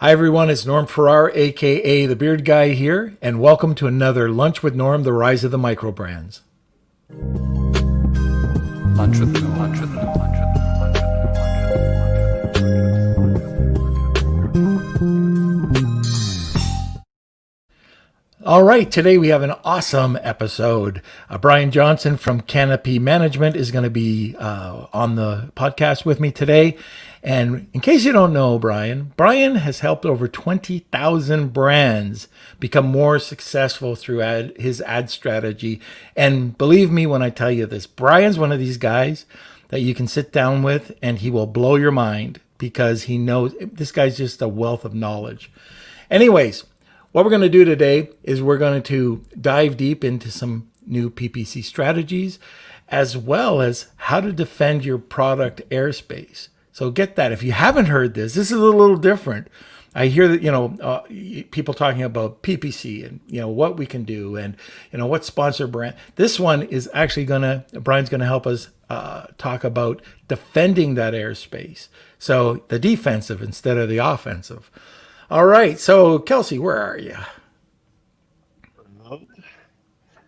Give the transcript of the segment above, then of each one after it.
Hi everyone, it's Norm Farrar, aka the Beard Guy here, and welcome to another Lunch with Norm, the rise of the microbrands. Lunch with Norm. Lunch with Norm. Lunch with Norm. All right, today we have an awesome episode. Brian Johnson from Canopy Management is going to be on the podcast with me today. And in case you don't know Brian has helped over 20,000 brands become more successful through his ad strategy. And believe me when I tell you this, Brian's one of these guys that you can sit down with and he will blow your mind because he knows this guy's just a wealth of knowledge. Anyways, what we're going to do today is we're going to dive deep into some new PPC strategies as well as how to defend your product airspace. So get that. If you haven't heard this is a little different. I hear that, people talking about PPC and, what we can do and, what sponsor brand. This one is actually Brian's going to help us talk about defending that airspace. So the defensive instead of the offensive. All right. So Kelsey, where are you?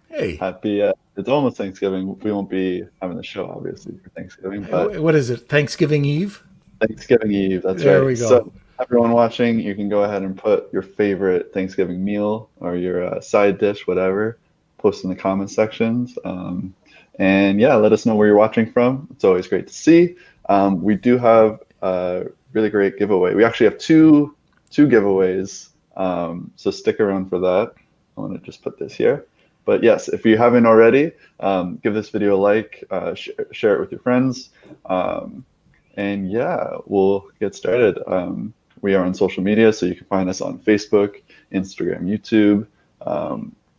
Hey. Happy, it's almost Thanksgiving. We won't be having the show, obviously, for Thanksgiving. But what is it? Thanksgiving Eve? Thanksgiving Eve, that's there right. We go. So everyone watching, you can go ahead and put your favorite Thanksgiving meal or your side dish, whatever, post in the comment sections. And yeah, let us know where you're watching from. It's always great to see. We do have a really great giveaway. We actually have two giveaways, so stick around for that. I want to just put this here. But yes, if you haven't already, give this video a like, share it with your friends, and yeah, we'll get started. We are on social media, so you can find us on Facebook, Instagram, YouTube,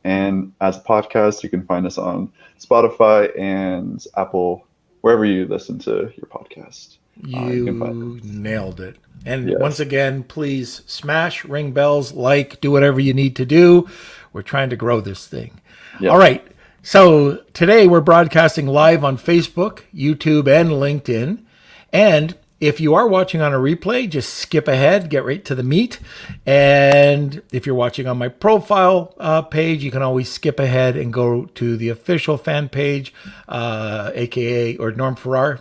and as a podcast, you can find us on Spotify and Apple, wherever you listen to your podcast. You nailed it. And yes. Once again, please smash, ring bells, do whatever you need to do. We're trying to grow this thing. Yep. All right. So today we're broadcasting live on Facebook, YouTube, and LinkedIn. And if you are watching on a replay, just skip ahead, get right to the meat. And if you're watching on my profile page, you can always skip ahead and go to the official fan page, aka or Norm Farrar,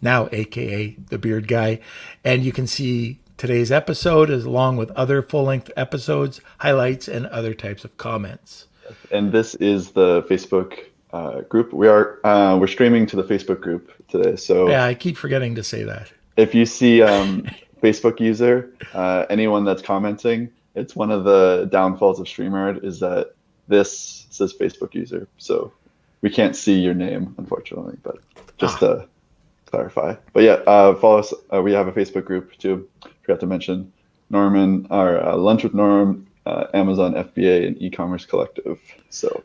now aka the Beard Guy, and you can see today's episode along with other full-length episodes, highlights, and other types of comments. And this is the Facebook group. We're streaming to the Facebook group today. So yeah, I keep forgetting to say that. If you see Facebook user, anyone that's commenting, it's one of the downfalls of StreamYard is that this says Facebook user, so we can't see your name, unfortunately. But just to clarify. But yeah, follow us. We have a Facebook group too. Forgot to mention Norman, our Lunch with Norm, Amazon FBA, and eCommerce Collective. So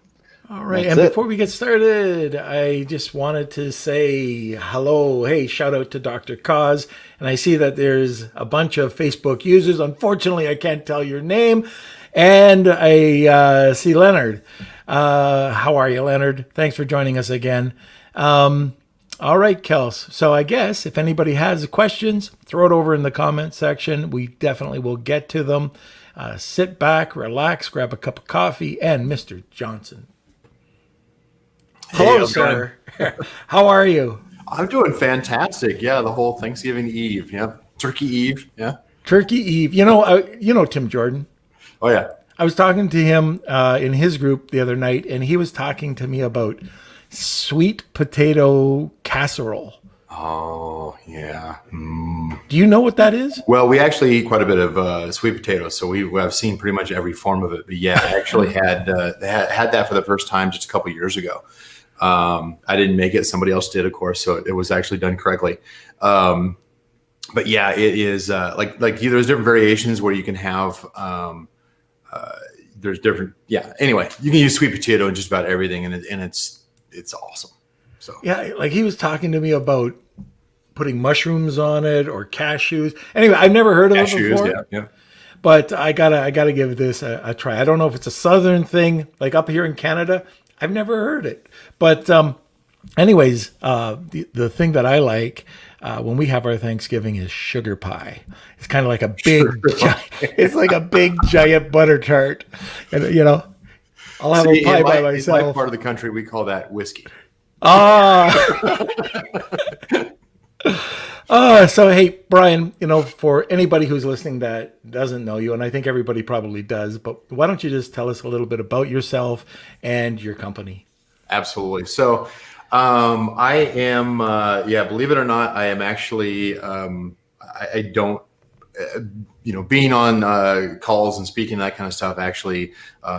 all right, and before we get started, I just wanted to say hello. Hey, shout out to Dr. Cause. And I see that there's a bunch of Facebook users. Unfortunately, I can't tell your name. And I see Leonard. How are you, Leonard? Thanks for joining us again. All right, Kels. So I guess if anybody has questions, throw it over in the comment section. We definitely will get to them. Sit back, relax, grab a cup of coffee, and Mr. Johnson. Hello, sir. How are you? I'm doing fantastic. Yeah, the whole Thanksgiving Eve. Yeah, Turkey Eve. Yeah, Turkey Eve. You know Tim Jordan. Oh yeah. I was talking to him in his group the other night, and he was talking to me about sweet potato casserole. Oh yeah. Do you know what that is? Well, we actually eat quite a bit of sweet potatoes, so I've seen pretty much every form of it. But yeah, I actually had that for the first time just a couple of years ago. I didn't make it; somebody else did, of course, so it was actually done correctly. But yeah, it is like there's different variations where you can have. There's different. Yeah. Anyway, you can use sweet potato in just about everything, and it's awesome. So yeah, like he was talking to me about putting mushrooms on it or cashews. Anyway, I've never heard of it before. Yeah. But I gotta give this a try. I don't know if it's a southern thing, like up here in Canada. I've never heard it. But anyways, the thing that I like when we have our Thanksgiving is sugar pie. It's kind of like a big, it's like a big giant butter tart, and I'll have a pie by myself. In my part of the country, we call that whiskey. So hey, Brian, for anybody who's listening that doesn't know you, and I think everybody probably does, but why don't you just tell us a little bit about yourself and your company? Absolutely. So I am, believe it or not, I am actually, I don't, being on calls and speaking, that kind of stuff actually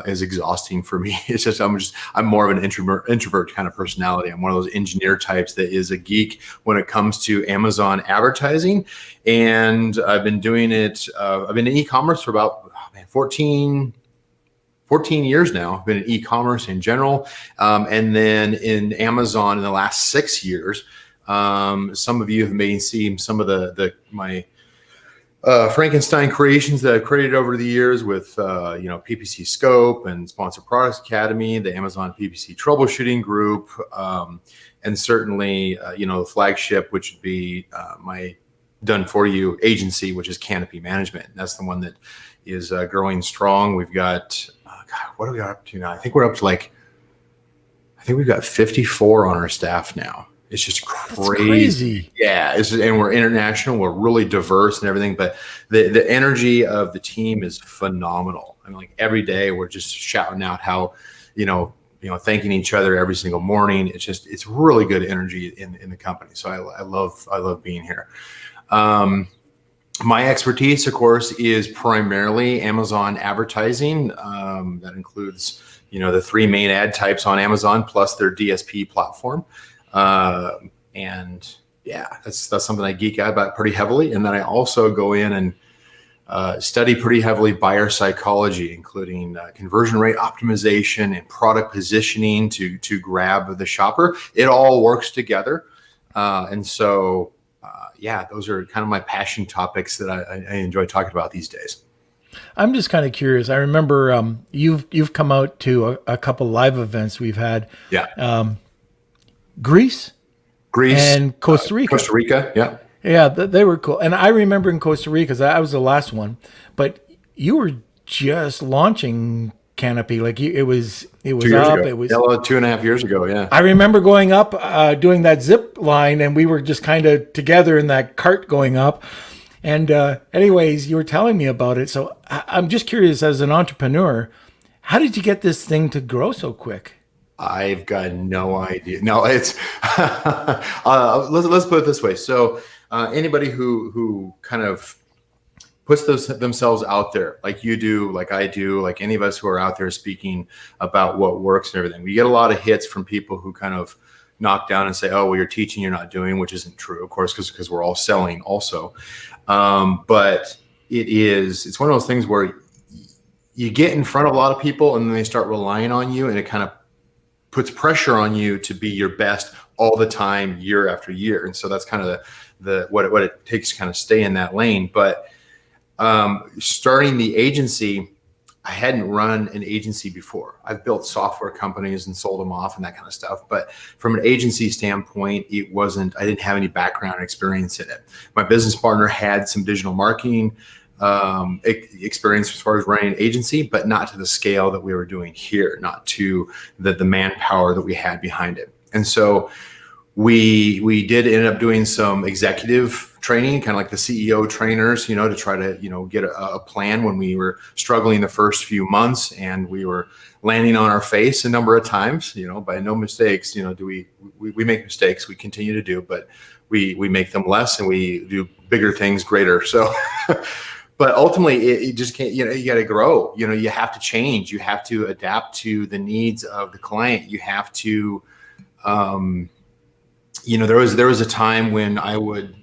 is exhausting for me. It's just, I'm more of an introvert kind of personality. I'm one of those engineer types that is a geek when it comes to Amazon advertising. And I've been doing it, I've been in e-commerce for about 14 years now. I've been in e-commerce in general. And then in Amazon in the last 6 years, some of you have maybe seen some of my Frankenstein creations that I've created over the years with, PPC Scope and Sponsored Products Academy, the Amazon PPC Troubleshooting Group, and certainly, the flagship, which would be my done-for-you agency, which is Canopy Management. And that's the one that is growing strong. We've got, what are we up to now? I think we're up to we've got 54 on our staff now. It's just crazy. Yeah. And we're international. We're really diverse and everything, but the energy of the team is phenomenal. I mean, every day we're just shouting out how, thanking each other every single morning. It's really good energy in the company. So I love being here. My expertise, of course, is primarily Amazon advertising. That includes, the 3 main ad types on Amazon plus their DSP platform. And yeah, that's something I geek out about pretty heavily. And then I also go in and study pretty heavily buyer psychology, including conversion rate optimization and product positioning to grab the shopper. It all works together. And so, those are kind of my passion topics that I enjoy talking about these days. I'm just kind of curious. I remember you've come out to a couple live events we've had. Yeah. Greece, and Costa Rica. Costa Rica, yeah. Yeah, they were cool. And I remember in Costa Rica, because I was the last one, but you were just launching Canopy. It was 2 years up. Ago. It was 2.5 years ago, yeah. I remember going up, doing that zip line, and we were just kind of together in that cart going up. And anyways, you were telling me about it. So I'm just curious, as an entrepreneur, how did you get this thing to grow so quick? I've got no idea. No, it's let's put it this way. So anybody who kind of puts themselves out there, like you do, like I do, like any of us who are out there speaking about what works and everything, we get a lot of hits from people who kind of knock down and say, "Oh, well, you're teaching, you're not doing," which isn't true, of course, because we're all selling also. But it's one of those things where you get in front of a lot of people and then they start relying on you, and it kind of puts pressure on you to be your best all the time, year after year. And so that's kind of what it takes to kind of stay in that lane. But starting the agency, I hadn't run an agency before. I've built software companies and sold them off and that kind of stuff. But from an agency standpoint, I didn't have any background experience in it. My business partner had some digital marketing experience as far as running an agency, but not to the scale that we were doing here, not to the manpower that we had behind it. And so we did end up doing some executive training, kind of like the CEO trainers, to try to, get a plan when we were struggling the first few months, and we were landing on our face a number of times, by no mistakes, we make mistakes, we continue to do, but we make them less and we do bigger things greater. So but ultimately, it just can't, you got to grow, you have to change. You have to adapt to the needs of the client. You have to, there was a time when I would,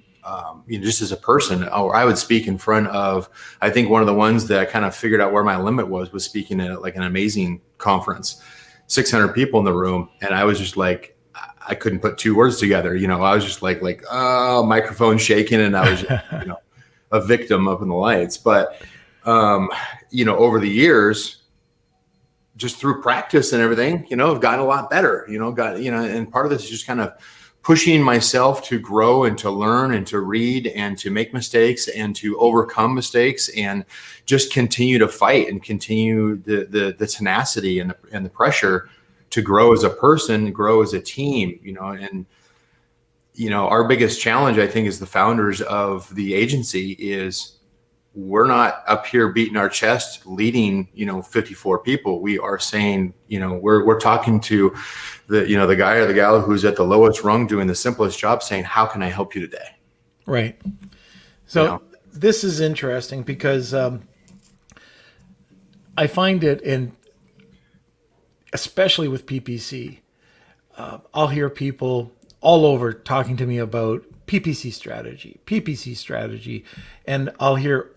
just as a person, or I would speak in front of, I think one of the ones that I kind of figured out where my limit was speaking at like an amazing conference, 600 people in the room. And I was just like, I couldn't put 2 words together. I was just like, microphone shaking, and I was, just, a victim up in the lights. But, over the years, just through practice and everything, I've gotten a lot better, and part of this is just kind of pushing myself to grow and to learn and to read and to make mistakes and to overcome mistakes and just continue to fight and continue the tenacity and the pressure to grow as a person, grow as a team, and our biggest challenge, I think, as the founders of the agency is we're not up here beating our chest leading 54 people. We are saying we're talking to the guy or the gal who's at the lowest rung doing the simplest job, saying, how can I help you today? Right. So this is interesting because I find it especially with PPC, I'll hear people all over talking to me about PPC strategy, and I'll hear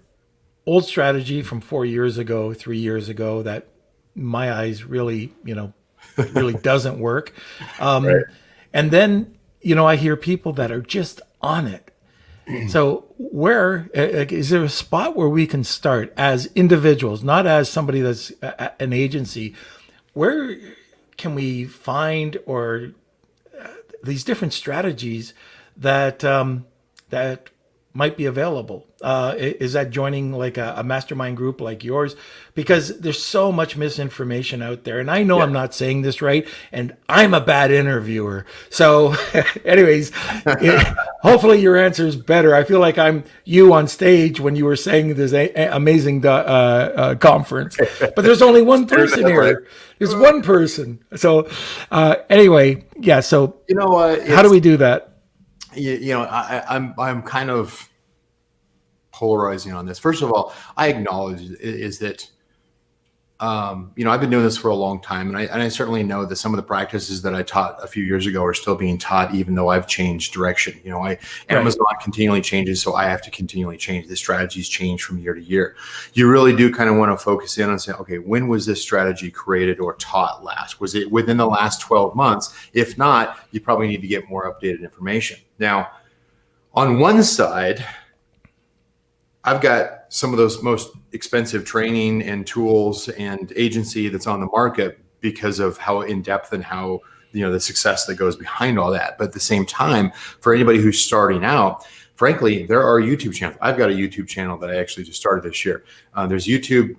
old strategy from 4 years ago, 3 years ago that my eyes really, really doesn't work. Right. And then, I hear people that are just on it. So where is there a spot where we can start as individuals, not as somebody that's an agency? Where can we find these different strategies that that might be available? Is that joining like a mastermind group like yours? Because there's so much misinformation out there. And I know I'm not saying this right, and I'm a bad interviewer. So anyways, hopefully your answer is better. I feel like I'm you on stage when you were saying this amazing conference. But there's only one person here. There's one person. So anyway, yeah. So how do we do that? I'm kind of polarizing on this. First of all, I acknowledge is that I've been doing this for a long time, and I certainly know that some of the practices that I taught a few years ago are still being taught, even though I've changed direction. Amazon continually changes, so I have to continually change. The strategies change from year to year. You really do kind of want to focus in on saying, okay, when was this strategy created or taught last? Was it within the last 12 months? If not, you probably need to get more updated information. Now, on one side, I've got some of those most expensive training and tools and agency that's on the market because of how in depth and how the success that goes behind all that. But at the same time, for anybody who's starting out, frankly, there are YouTube channels. I've got a YouTube channel that I actually just started this year. There's YouTube.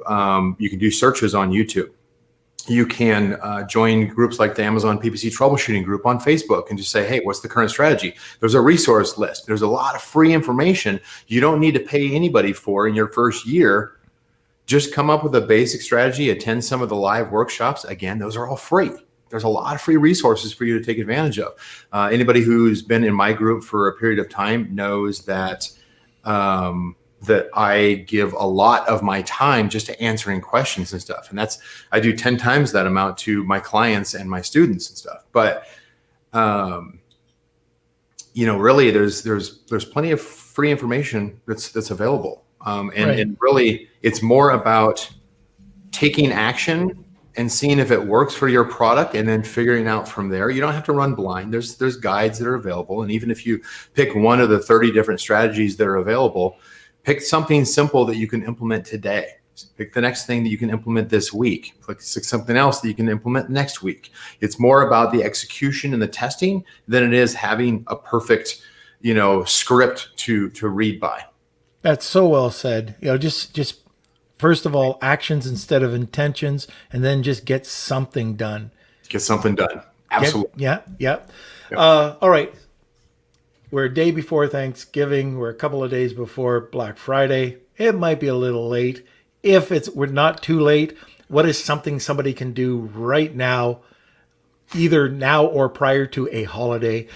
You can do searches on YouTube. You can join groups like the Amazon PPC troubleshooting group on Facebook and just say, hey, what's the current strategy? There's a resource list. There's a lot of free information you don't need to pay anybody for in your first year. Just come up with a basic strategy, attend some of the live workshops. Again, those are all free. There's a lot of free resources for you to take advantage of. Anybody who's been in my group for a period of time knows that that I give a lot of my time just to answering questions and stuff. And I do 10 times that amount to my clients and my students and stuff. But, really there's plenty of free information that's available. And really it's more about taking action and seeing if it works for your product and then figuring out from there. You don't have to run blind. There's guides that are available. And even if you pick one of the 30 different strategies that are available, pick something simple that you can implement today. Pick the next thing that you can implement this week. Pick something else that you can implement next week. It's more about the execution and the testing than it is having a perfect, script to read by. That's so well said. Just first of all, actions instead of intentions, and then just get something done. Get something done. Absolutely. Yeah. All right. We're a day before Thanksgiving. We're a couple of days before Black Friday. It might be a little late. If we're not too late, what is something somebody can do right now, either now or prior to a holiday,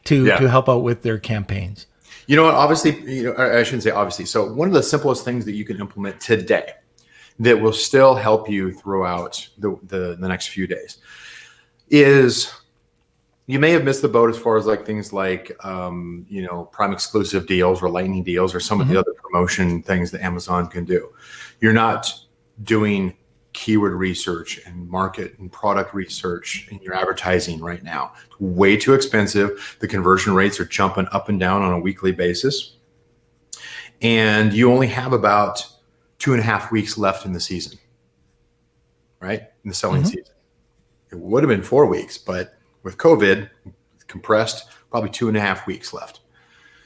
to help out with their campaigns? You know what? Obviously, I shouldn't say obviously. So one of the simplest things that you can implement today that will still help you throughout the next few days is, you may have missed the boat as far as things like, Prime exclusive deals or lightning deals or some of the other promotion things that Amazon can do. You're not doing keyword research and market and product research in your advertising right now. It's way too expensive. The conversion rates are jumping up and down on a weekly basis. And you only have about 2.5 weeks left in the season, right? In the selling season. It would have been 4 weeks, but with COVID, compressed, probably 2.5 weeks left.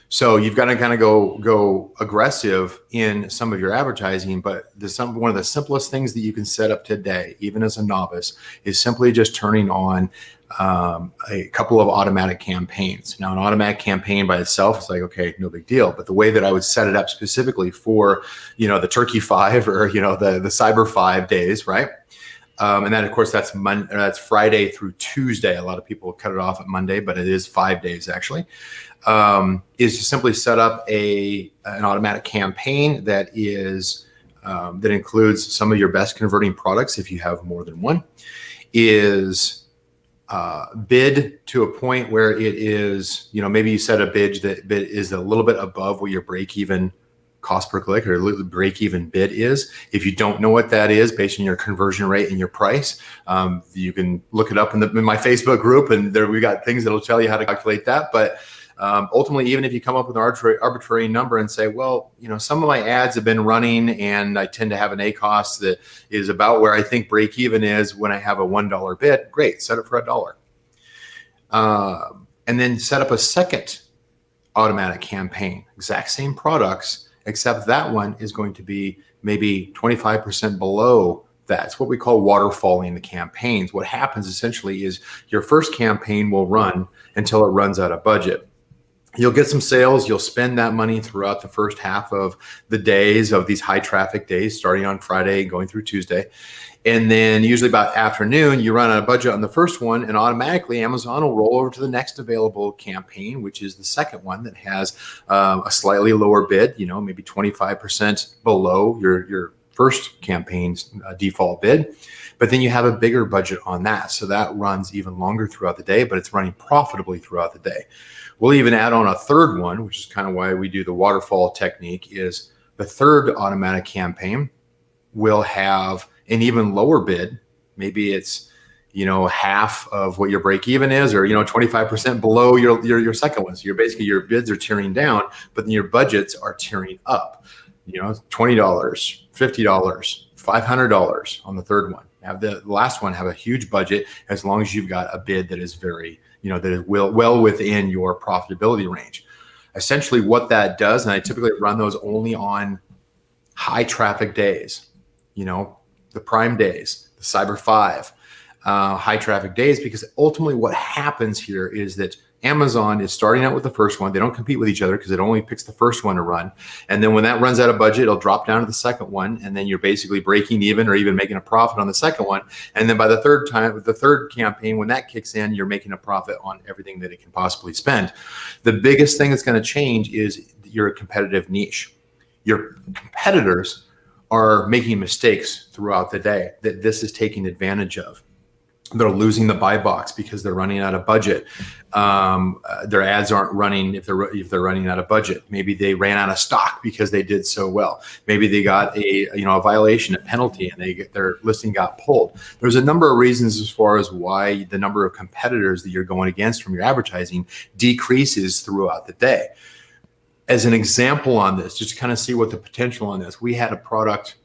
So you've got to kind of go aggressive in some of your advertising, but one of the simplest things that you can set up today, even as a novice, is simply just turning on a couple of automatic campaigns. Now, an automatic campaign by itself is like, okay, no big deal. But the way that I would set it up specifically for, the Turkey 5 or, the Cyber 5 days, right? And then, of course, that's Friday through Tuesday. A lot of people cut it off at Monday, but it is 5 days actually. Is to simply set up an automatic campaign that includes some of your best converting products if you have more than one. Is bid to a point where it is, maybe you set a bid that is a little bit above what your break-even cost per click or break-even bid is. If you don't know what that is based on your conversion rate and your price, you can look it up in my Facebook group, and there we got things that'll tell you how to calculate that. But ultimately, even if you come up with an arbitrary number and say, well, some of my ads have been running and I tend to have an ACoS that is about where I think break even is when I have a $1 bid, great, set it for $1. And then set up a second automatic campaign, exact same products, except that one is going to be maybe 25% below that. It's what we call waterfalling the campaigns. What happens essentially is your first campaign will run until it runs out of budget. You'll get some sales. You'll spend that money throughout the first half of the days of these high traffic days, starting on Friday, going through Tuesday. And then usually about afternoon, you run out of budget on the first one, and automatically Amazon will roll over to the next available campaign, which is the second one that has a slightly lower bid, maybe 25% below your first campaign's default bid. But then you have a bigger budget on that. So that runs even longer throughout the day, but it's running profitably throughout the day. We'll even add on a third one, which is kind of why we do the waterfall technique, is the third automatic campaign will have an even lower bid. Maybe it's, half of what your break even is, or, 25% below your second one. So your bids are tiering down, but then your budgets are tiering up, $20, $50, $500 on the third one. Have the last one have a huge budget as long as you've got a bid that is very, that is well within your profitability range. Essentially what that does, and I typically run those only on high traffic days, the prime days, the Cyber 5, high traffic days, because ultimately what happens here is that Amazon is starting out with the first one. They don't compete with each other because it only picks the first one to run. And then when that runs out of budget, it'll drop down to the second one. And then you're basically breaking even or even making a profit on the second one. And then by the third campaign, when that kicks in, you're making a profit on everything that it can possibly spend. The biggest thing that's going to change is your competitive niche. Your competitors are making mistakes throughout the day that this is taking advantage of. They're losing the buy box because they're running out of budget. Their ads aren't running if they're running out of budget. Maybe they ran out of stock because they did so well. Maybe they got a violation, a penalty, and their listing got pulled. There's a number of reasons as far as why the number of competitors that you're going against from your advertising decreases throughout the day. As an example on this, just to kind of see what the potential on this, we had a product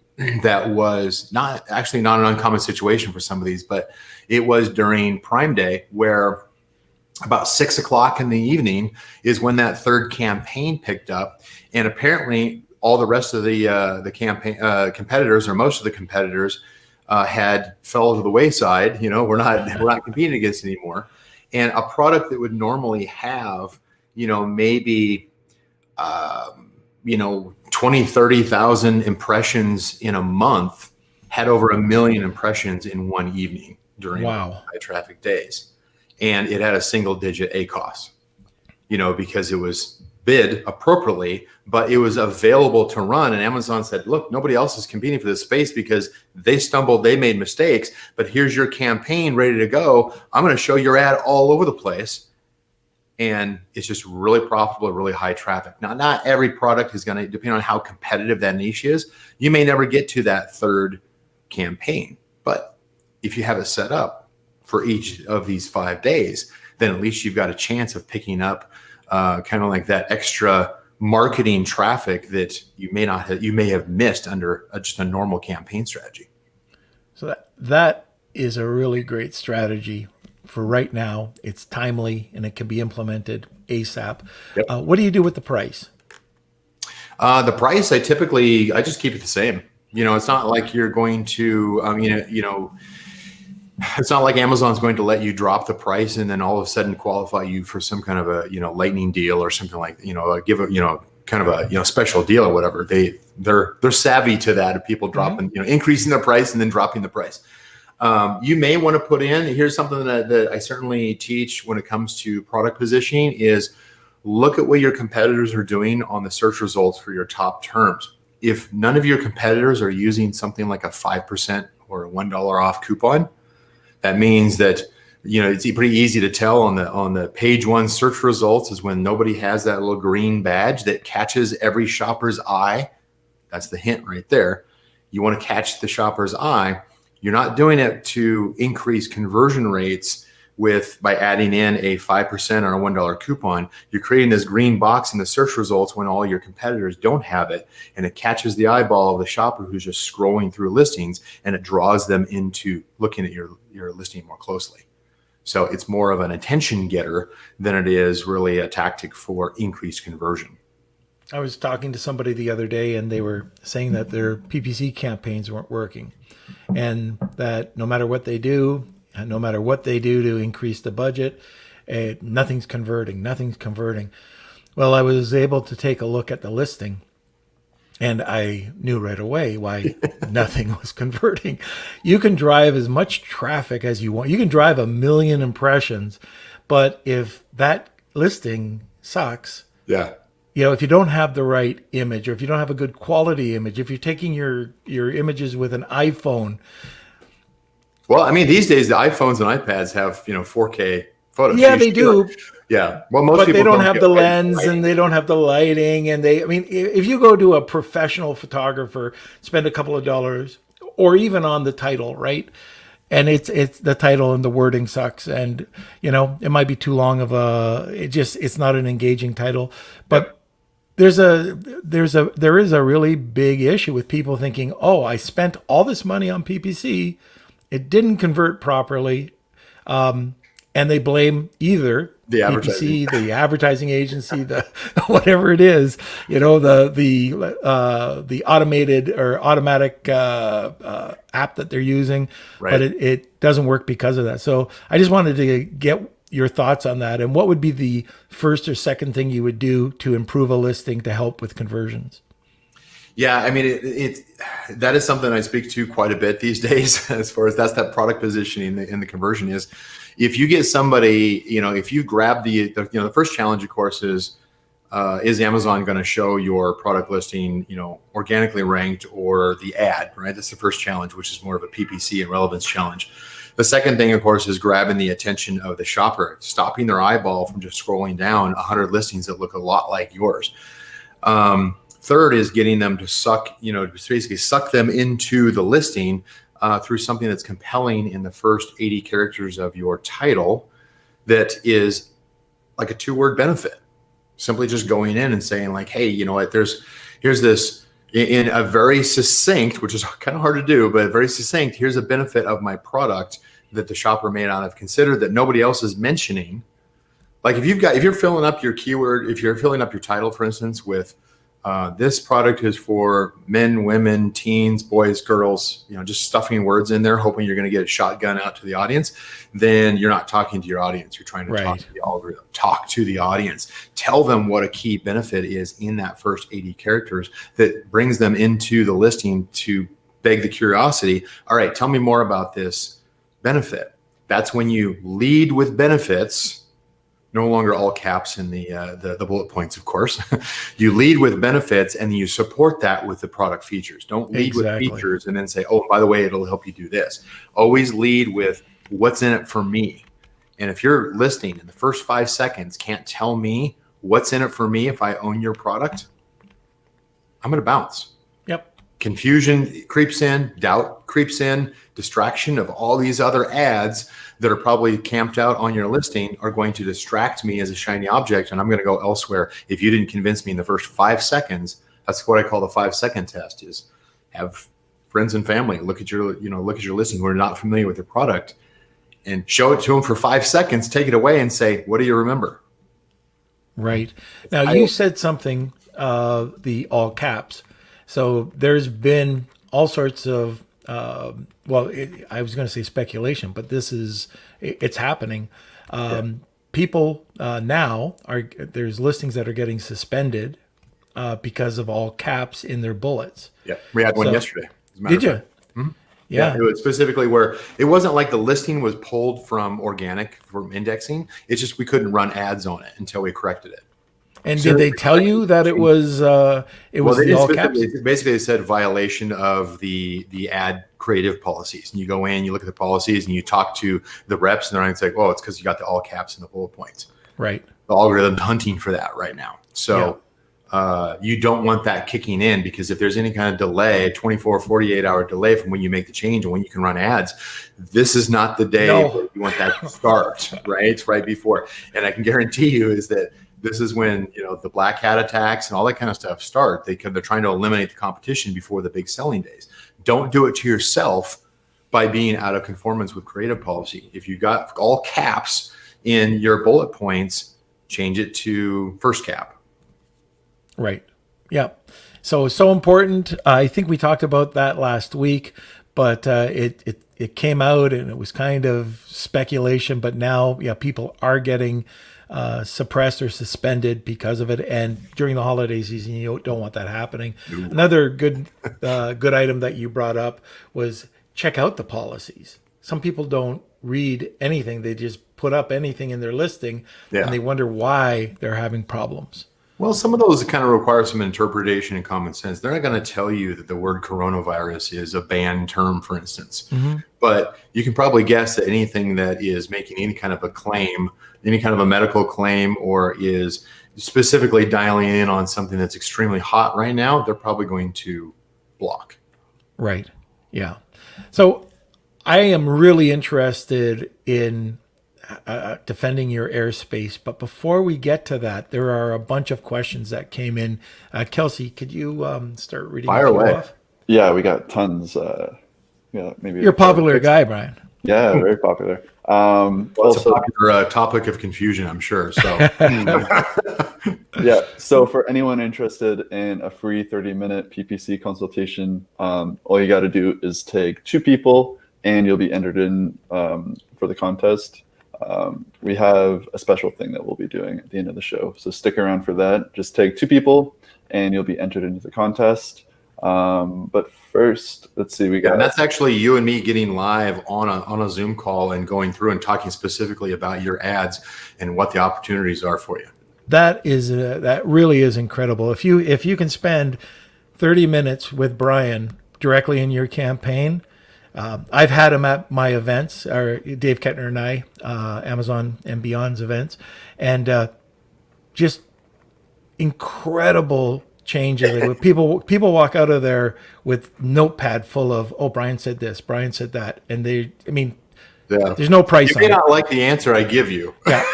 that was not an uncommon situation for some of these, but it was during Prime Day where about 6 o'clock in the evening is when that third campaign picked up. And apparently all the rest of the campaign competitors, or most of the competitors, had fell to the wayside. We're not competing against anymore. And a product that would normally have, maybe 20, 30,000 impressions in a month had over 1 million impressions in one evening during high traffic days. And it had a single digit ACoS, because it was bid appropriately, but it was available to run. And Amazon said, look, nobody else is competing for this space because they stumbled, they made mistakes, but here's your campaign ready to go. I'm going to show your ad all over the place. And it's just really profitable, really high traffic. Now, not every product is going to, depend on how competitive that niche is, you may never get to that third campaign. But if you have it set up for each of these 5 days, then at least you've got a chance of picking up kind of like that extra marketing traffic that you may have missed under just a normal campaign strategy. So that is a really great strategy for right now. It's timely and it can be implemented ASAP. Yep. What do you do with the price? The price, I just keep it the same. It's not like you're going to, it's not like Amazon's going to let you drop the price and then all of a sudden qualify you for some kind of a, lightning deal or something like, give a, kind of a, special deal or whatever. They're savvy to that of people dropping, increasing the price and then dropping the price. You may want to put in, here's something that I certainly teach when it comes to product positioning is look at what your competitors are doing on the search results for your top terms. If none of your competitors are using something like a 5% or a $1 off coupon, that means that, it's pretty easy to tell on the page one search results is when nobody has that little green badge that catches every shopper's eye. That's the hint right there. You want to catch the shopper's eye. You're not doing it to increase conversion rates by adding in a 5% or a $1 coupon. You're creating this green box in the search results when all your competitors don't have it, and it catches the eyeball of the shopper who's just scrolling through listings, and it draws them into looking at your listing more closely. So it's more of an attention getter than it is really a tactic for increased conversion. I was talking to somebody the other day and they were saying that their PPC campaigns weren't working and that no matter what they do, and no matter what they do to increase the budget, nothing's converting. Well, I was able to take a look at the listing and I knew right away why nothing was converting. You can drive as much traffic as you want. You can drive 1 million impressions, but if that listing sucks, yeah. If you don't have the right image or if you don't have a good quality image, if you're taking your images with an iPhone. Well, I mean, these days the iPhones and iPads have, 4K photos. Yeah, they do. Yeah. Well, most people they don't have the lens and they don't have the lighting. And if you go to a professional photographer, spend a couple of dollars or even on the title, right? And it's the title and the wording sucks. And, it might be too long of it's not an engaging title, but there is a really big issue with people thinking, oh, I spent all this money on PPC. It didn't convert properly. And they blame either the PPC, the advertising agency, the whatever it is, the automated or automatic app that they're using, right. But it doesn't work because of that. So I just wanted to get your thoughts on that. And what would be the first or second thing you would do to improve a listing to help with conversions? Yeah, I mean, that is something I speak to quite a bit these days as far as that product positioning and the conversion is. If you get somebody, if you grab the first challenge, of course, is Amazon going to show your product listing, organically ranked or the ad, right? That's the first challenge, which is more of a PPC and relevance challenge. The second thing, of course, is grabbing the attention of the shopper, stopping their eyeball from just scrolling down 100 listings that look a lot like yours. Third is getting them to basically suck them into the listing through something that's compelling in the first 80 characters of your title that is like a 2-word benefit. Simply just going in and saying like, hey, you know what, here's this in a very succinct, which is kind of hard to do, but very succinct, here's a benefit of my product that the shopper may not have considered that nobody else is mentioning. Like if you're filling up your keyword, if you're filling up your title, for instance, with this product is for men, women, teens, boys, girls, just stuffing words in there, hoping you're going to get a shotgun out to the audience, then you're not talking to your audience. You're trying to talk to the algorithm, talk to the audience, tell them what a key benefit is in that first 80 characters that brings them into the listing to beg the curiosity. All right, tell me more about this benefit. That's when you lead with benefits. No longer all caps in the bullet points, of course. You lead with benefits and you support that with the product features. Don't lead with features and then say, oh, by the way, it'll help you do this. Always lead with what's in it for me. And if your listing in the first 5 seconds can't tell me what's in it for me if I own your product, I'm going to bounce. Yep. Confusion creeps in, doubt creeps in, distraction of all these other ads that are probably camped out on your listing are going to distract me as a shiny object, and I'm going to go elsewhere. If you didn't convince me in the first 5 seconds, that's what I call the 5-second test. Is have friends and family look at your listing who are not familiar with your product, and show it to them for 5 seconds, take it away and say, what do you remember? Right. Now, you said something, the all caps. So there's been all sorts of, I was going to say speculation, but it's happening. People now there's listings that are getting suspended because of all caps in their bullets. Yeah, we had one yesterday. Did you? Mm-hmm. Yeah. It was specifically where it wasn't like the listing was pulled from organic from indexing. It's just we couldn't run ads on it until we corrected it. And did they tell you that it was the all caps? Basically, they said violation of the ad creative policies. And you go in, you look at the policies, and you talk to the reps, and they're like, "Oh, it's because you got the all caps and the bullet points." Right. The algorithm's hunting for that right now. So you don't want that kicking in, because if there's any kind of delay, 24, 48-hour delay from when you make the change and when you can run ads, this is not the day where you want that to start, right? It's right before. And I can guarantee you is that this is when, the black hat attacks and all that kind of stuff start. They're trying to eliminate the competition before the big selling days. Don't do it to yourself by being out of conformance with creative policy. If you got all caps in your bullet points, change it to first cap. Right. Yeah. So important. I think we talked about that last week, but it came out and it was kind of speculation, but now, people are getting suppressed or suspended because of it. And during the holiday season, you don't want that happening. Ooh. Another good item that you brought up was check out the policies. Some people don't read anything. They just put up anything in their listing and they wonder why they're having problems. Well, some of those kind of require some interpretation and common sense. They're not going to tell you that the word coronavirus is a banned term, for instance. Mm-hmm. But you can probably guess that anything that is making any kind of a claim, any kind of a medical claim, or is specifically dialing in on something that's extremely hot right now, they're probably going to block. Right. Yeah. So I am really interested in defending your airspace. But before we get to that, there are a bunch of questions that came in. Kelsey, could you start reading? Fire away. Off? Yeah, we got tons. Maybe you're a popular guy, Brian. Yeah, very popular. It's a popular topic of confusion, I'm sure. So, yeah. So for anyone interested in a free 30-minute PPC consultation, all you got to do is take 2 people, and you'll be entered in for the contest. We have a special thing that we'll be doing at the end of the show. So stick around for that. Just take 2 people and you'll be entered into the contest. But first, let's see, we got... And that's actually you and me getting live on a Zoom call and going through and talking specifically about your ads and what the opportunities are for you. That really is incredible. If you can spend 30 minutes with Brian directly in your campaign, I've had him at my events, or Dave Kettner and I, Amazon and Beyond's events, and just incredible changes. Like people walk out of there with notepad full of, oh, Brian said this, Brian said that, and there's no price. You may not like the answer I give you. Yeah.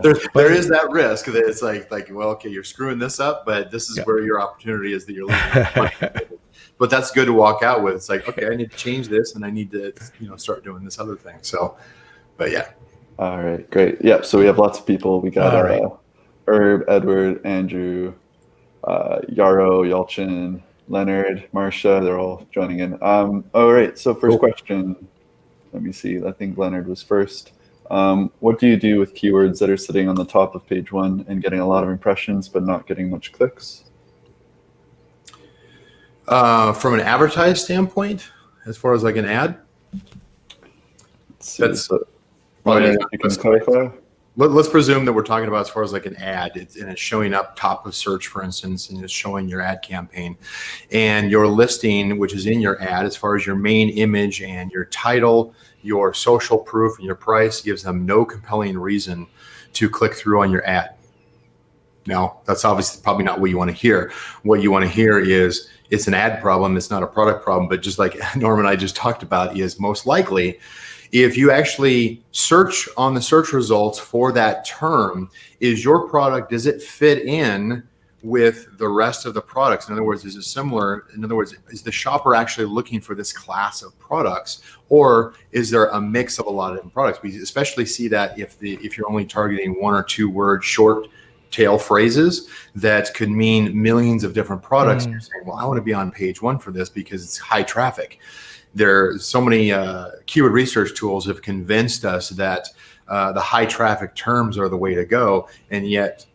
there is that risk that it's like, well, okay, you're screwing this up, but this is where your opportunity is that you're leaving. But that's good to walk out with. It's like, okay, I need to change this, and I need to, start doing this other thing. So, but yeah. All right, great. Yep. So we have lots of people. We got Herb, Edward, Andrew, Yarrow, Yalchin, Leonard, Marcia. They're all joining in. All right. So first question. Let me see. I think Leonard was first. What do you do with keywords that are sitting on the top of page 1 and getting a lot of impressions but not getting much clicks? From an advertised standpoint, as far as like an ad, that's you can clarify. Let's presume that we're talking about as far as like an ad, and it's showing up top of search, for instance, and it's showing your ad campaign, and your listing, which is in your ad, as far as your main image and your title, your social proof, and your price, gives them no compelling reason to click through on your ad. Now, that's obviously probably not what you want to hear. What you want to hear is it's an ad problem. It's not a product problem. But just like Norm and I just talked about, is most likely if you actually search on the search results for that term, is your product, does it fit in with the rest of the products? In other words, is it similar? In other words, is the shopper actually looking for this class of products, or is there a mix of a lot of different products? We especially see that if you're only targeting 1 or 2 word short tail phrases that could mean millions of different products. You're saying, well, I want to be on page 1 for this because it's high traffic. There are so many keyword research tools have convinced us that the high traffic terms are the way to go, and yet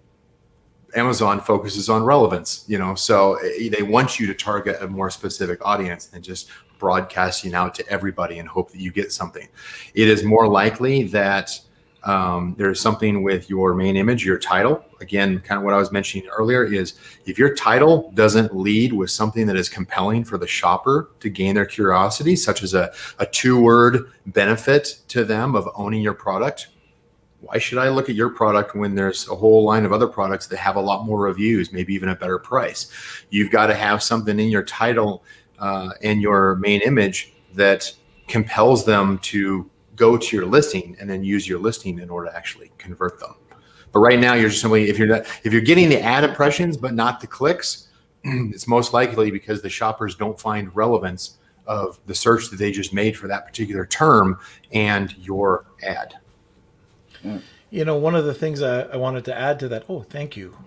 Amazon focuses on relevance, so they want you to target a more specific audience than just broadcasting out to everybody and hope that you get something. It is more likely that there's something with your main image, your title. Again, kind of what I was mentioning earlier is if your title doesn't lead with something that is compelling for the shopper to gain their curiosity, such as a 2-word benefit to them of owning your product, why should I look at your product when there's a whole line of other products that have a lot more reviews, maybe even a better price? You've got to have something in your title and your main image that compels them to go to your listing and then use your listing in order to actually convert them. But right now, you're just simply, if you're getting the ad impressions but not the clicks, it's most likely because the shoppers don't find relevance of the search that they just made for that particular term and your ad. One of the things I wanted to add to that. Oh, thank you.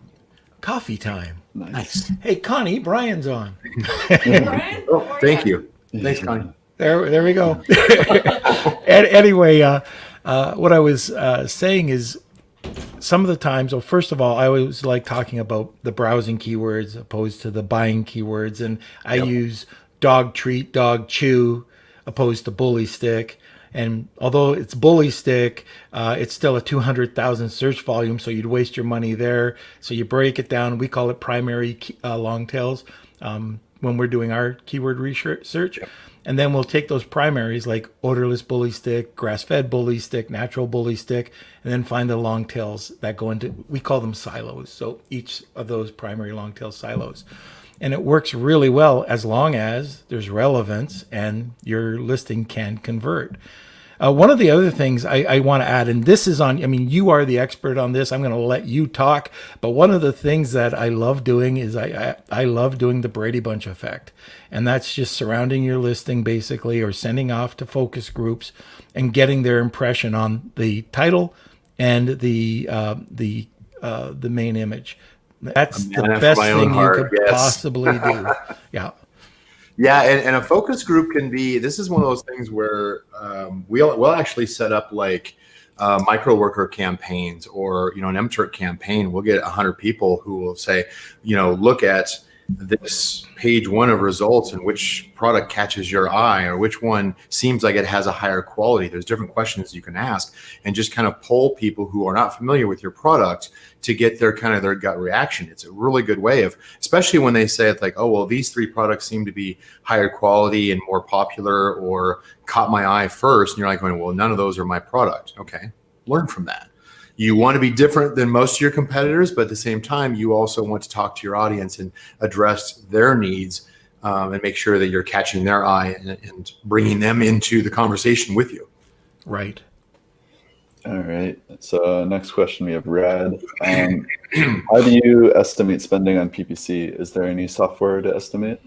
Coffee time. Nice. Hey, Connie, Brian's on. Brian? Oh, thank you. Thanks, Connie. There we go. Anyway, what I was saying is some of the times, well, first of all, I always like talking about the browsing keywords opposed to the buying keywords. And I use dog treat, dog chew opposed to bully stick. And although it's bully stick, it's still a 200,000 search volume, so you'd waste your money there. So you break it down. We call it primary long tails when we're doing our keyword research. And then we'll take those primaries like odorless bully stick, grass-fed bully stick, natural bully stick, and then find the long tails that go into, we call them silos. So each of those primary long tail silos. And it works really well as long as there's relevance and your listing can convert. One of the other things I want to add, and this is on, you are the expert on this. I'm going to let you talk. But one of the things that I love doing is I love doing the Brady Bunch effect. And that's just surrounding your listing basically, or sending off to focus groups and getting their impression on the title and the main image. That's the best thing you could possibly do. Yeah. Yeah, and a focus group can be, this is one of those things where we'll actually set up like micro worker campaigns or, an MTurk campaign. We'll get 100 people who will say, look at this page 1 of results and which product catches your eye or which one seems like it has a higher quality. There's different questions you can ask and just kind of poll people who are not familiar with your product to get their gut reaction. It's a really good way of, especially when they say it's like, oh, well, these 3 products seem to be higher quality and more popular or caught my eye first. And you're like going, well, none of those are my product. Okay, learn from that. You want to be different than most of your competitors, but at the same time, you also want to talk to your audience and address their needs and make sure that you're catching their eye and bringing them into the conversation with you. Right. All right. So next question, we have Rad. How do you estimate spending on PPC? Is there any software to estimate?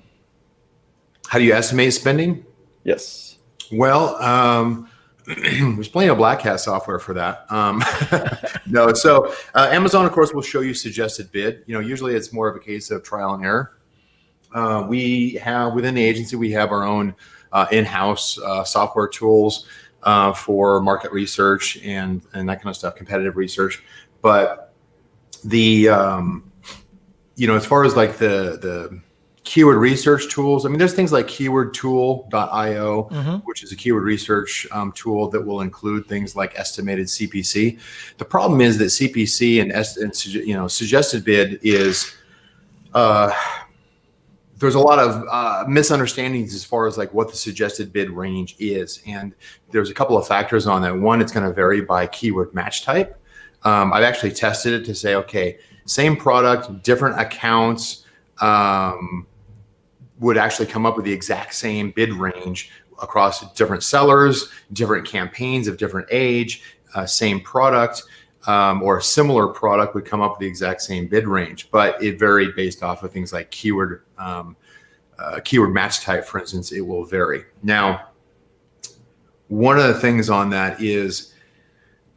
How do you estimate spending? Yes. Well, there's plenty of Black Hat software for that. No, so Amazon, of course, will show you suggested bid. Usually it's more of a case of trial and error. We have within the agency, we have our own in-house software tools for market research and that kind of stuff, competitive research. But the as far as like the keyword research tools, there's things like keywordtool.io, which is a keyword research tool that will include things like estimated CPC. The problem is that CPC and suggested bid is there's a lot of misunderstandings as far as like what the suggested bid range is, and there's a couple of factors on that. One, it's going to vary by keyword match type. I've actually tested it to say, okay, same product, different accounts. Would actually come up with the exact same bid range across different sellers, different campaigns of different age, same product. or a similar product would come up with the exact same bid range, but it varied based off of things like keyword match type, for instance. It will vary. Now, one of the things on that is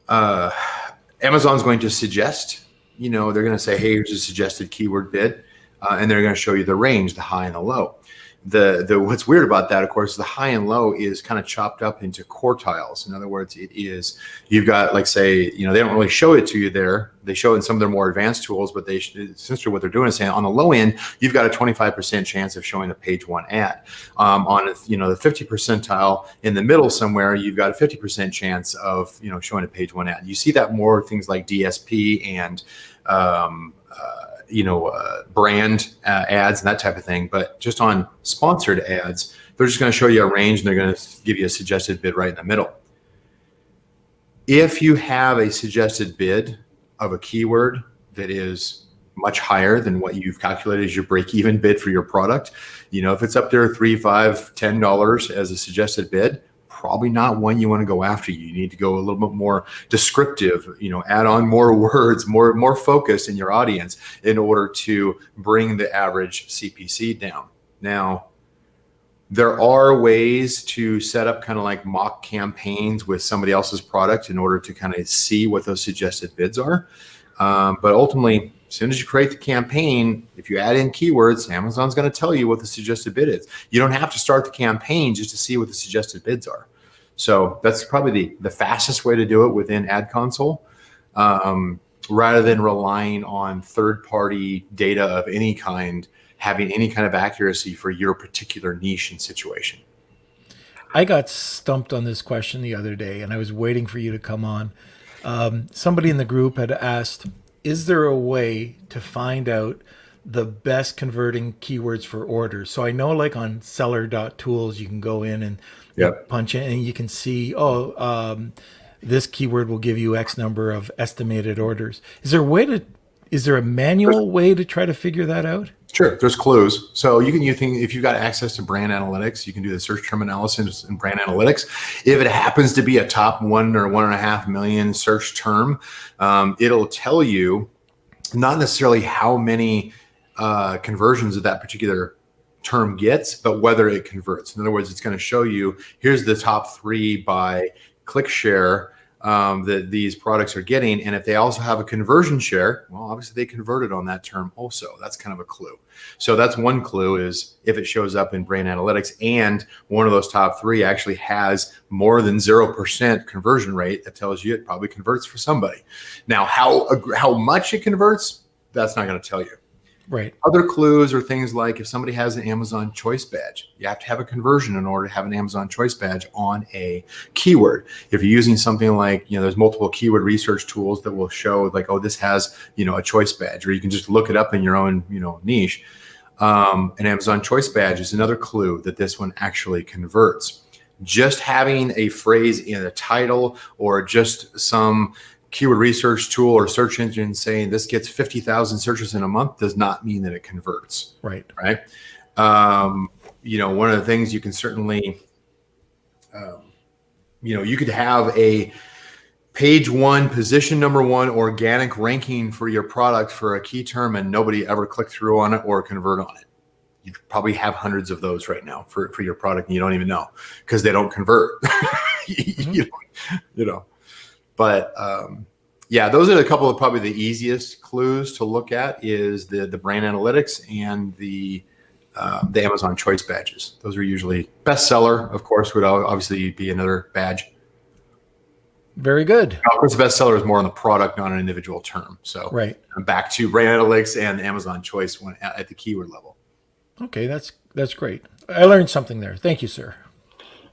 Amazon's going to suggest, they're going to say, hey, here's a suggested keyword bid, and they're going to show you the range, the high and the low. The what's weird about that, of course, the high and low is kind of chopped up into quartiles. In other words, you've got, like, say, they don't really show it to you there. They show it in some of their more advanced tools, but essentially what they're doing is saying on the low end, you've got a 25% chance of showing a page one ad. On the 50 percentile in the middle somewhere, you've got a 50% chance of showing a page one ad. You see that more things like DSP and brand ads and that type of thing. But just on sponsored ads, they're just going to show you a range and they're going to give you a suggested bid right in the middle. If you have a suggested bid of a keyword that is much higher than what you've calculated as your break-even bid for your product, if it's up there $3, $5, $10 as a suggested bid, probably not one you want to go after. You need to go a little bit more descriptive, add on more words, more focus in your audience in order to bring the average CPC down. Now, there are ways to set up kind of like mock campaigns with somebody else's product in order to kind of see what those suggested bids are. But ultimately, as soon as you create the campaign, if you add in keywords, Amazon's going to tell you what the suggested bid is. You don't have to start the campaign just to see what the suggested bids are. So that's probably the fastest way to do it within Ad Console, rather than relying on third-party data of any kind, having any kind of accuracy for your particular niche and situation. I got stumped on this question the other day, and I was waiting for you to come on. Somebody in the group had asked, is there a way to find out the best converting keywords for orders? So I know, like on seller.tools, you can go in and punch in and you can see, this keyword will give you X number of estimated orders. Is there a manual way to try to figure that out? Sure, there's clues. So if you've got access to brand analytics, you can do the search term analysis in brand analytics. If it happens to be a top 1 or 1.5 million search term, it'll tell you not necessarily how many conversions of that particular term gets, but whether it converts. In other words, it's going to show you, here's the top 3 by click share that these products are getting. And if they also have a conversion share, well, obviously they converted on that term also. That's kind of a clue. So that's one clue, is if it shows up in brand analytics and one of those top 3 actually has more than 0% conversion rate, that tells you it probably converts for somebody. Now, how much it converts, that's not going to tell you. Right. Other clues are things like if somebody has an Amazon choice badge, you have to have a conversion in order to have an Amazon choice badge on a keyword. If you're using something like, there's multiple keyword research tools that will show like, oh, this has, a choice badge, or you can just look it up in your own, niche. An Amazon choice badge is another clue that this one actually converts. Just having a phrase in a title or just some keyword research tool or search engine saying this gets 50,000 searches in a month does not mean that it converts. Right. One of the things you can certainly, you could have a page 1, position number 1 organic ranking for your product for a key term and nobody ever clicked through on it or convert on it. You probably have hundreds of those right now for your product and you don't even know because they don't convert. But those are a couple of probably the easiest clues to look at, is the brand analytics and the Amazon choice badges. Those are usually bestseller, of course, would obviously be another badge. Very good. Of course, the bestseller is more on the product, not an individual term. So right. I'm back to brand analytics and Amazon choice when at the keyword level. Okay, that's great. I learned something there. Thank you, sir.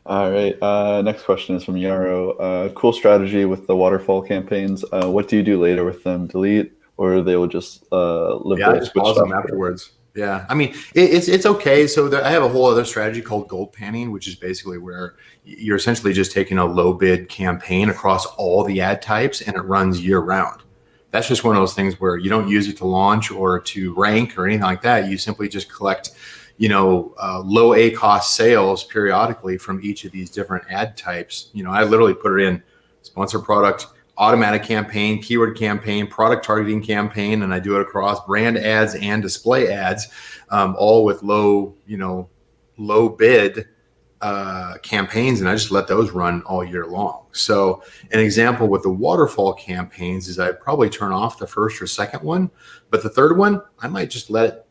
All right. Next question is from Yarrow. Cool strategy with the waterfall campaigns. What do you do later with them? Delete, or they will just live there? I just pause them afterwards. Yeah, I mean, it's okay. So I have a whole other strategy called gold panning, which is basically where you're essentially just taking a low bid campaign across all the ad types and it runs year round. That's just one of those things where you don't use it to launch or to rank or anything like that. You simply just collect, low ACoS sales periodically from each of these different ad types. I literally put it in sponsor product, automatic campaign, keyword campaign, product targeting campaign, and I do it across brand ads and display ads, all with low bid campaigns, and I just let those run all year long. So an example with the waterfall campaigns is I probably turn off the first or second one, but the third one, I might just let it,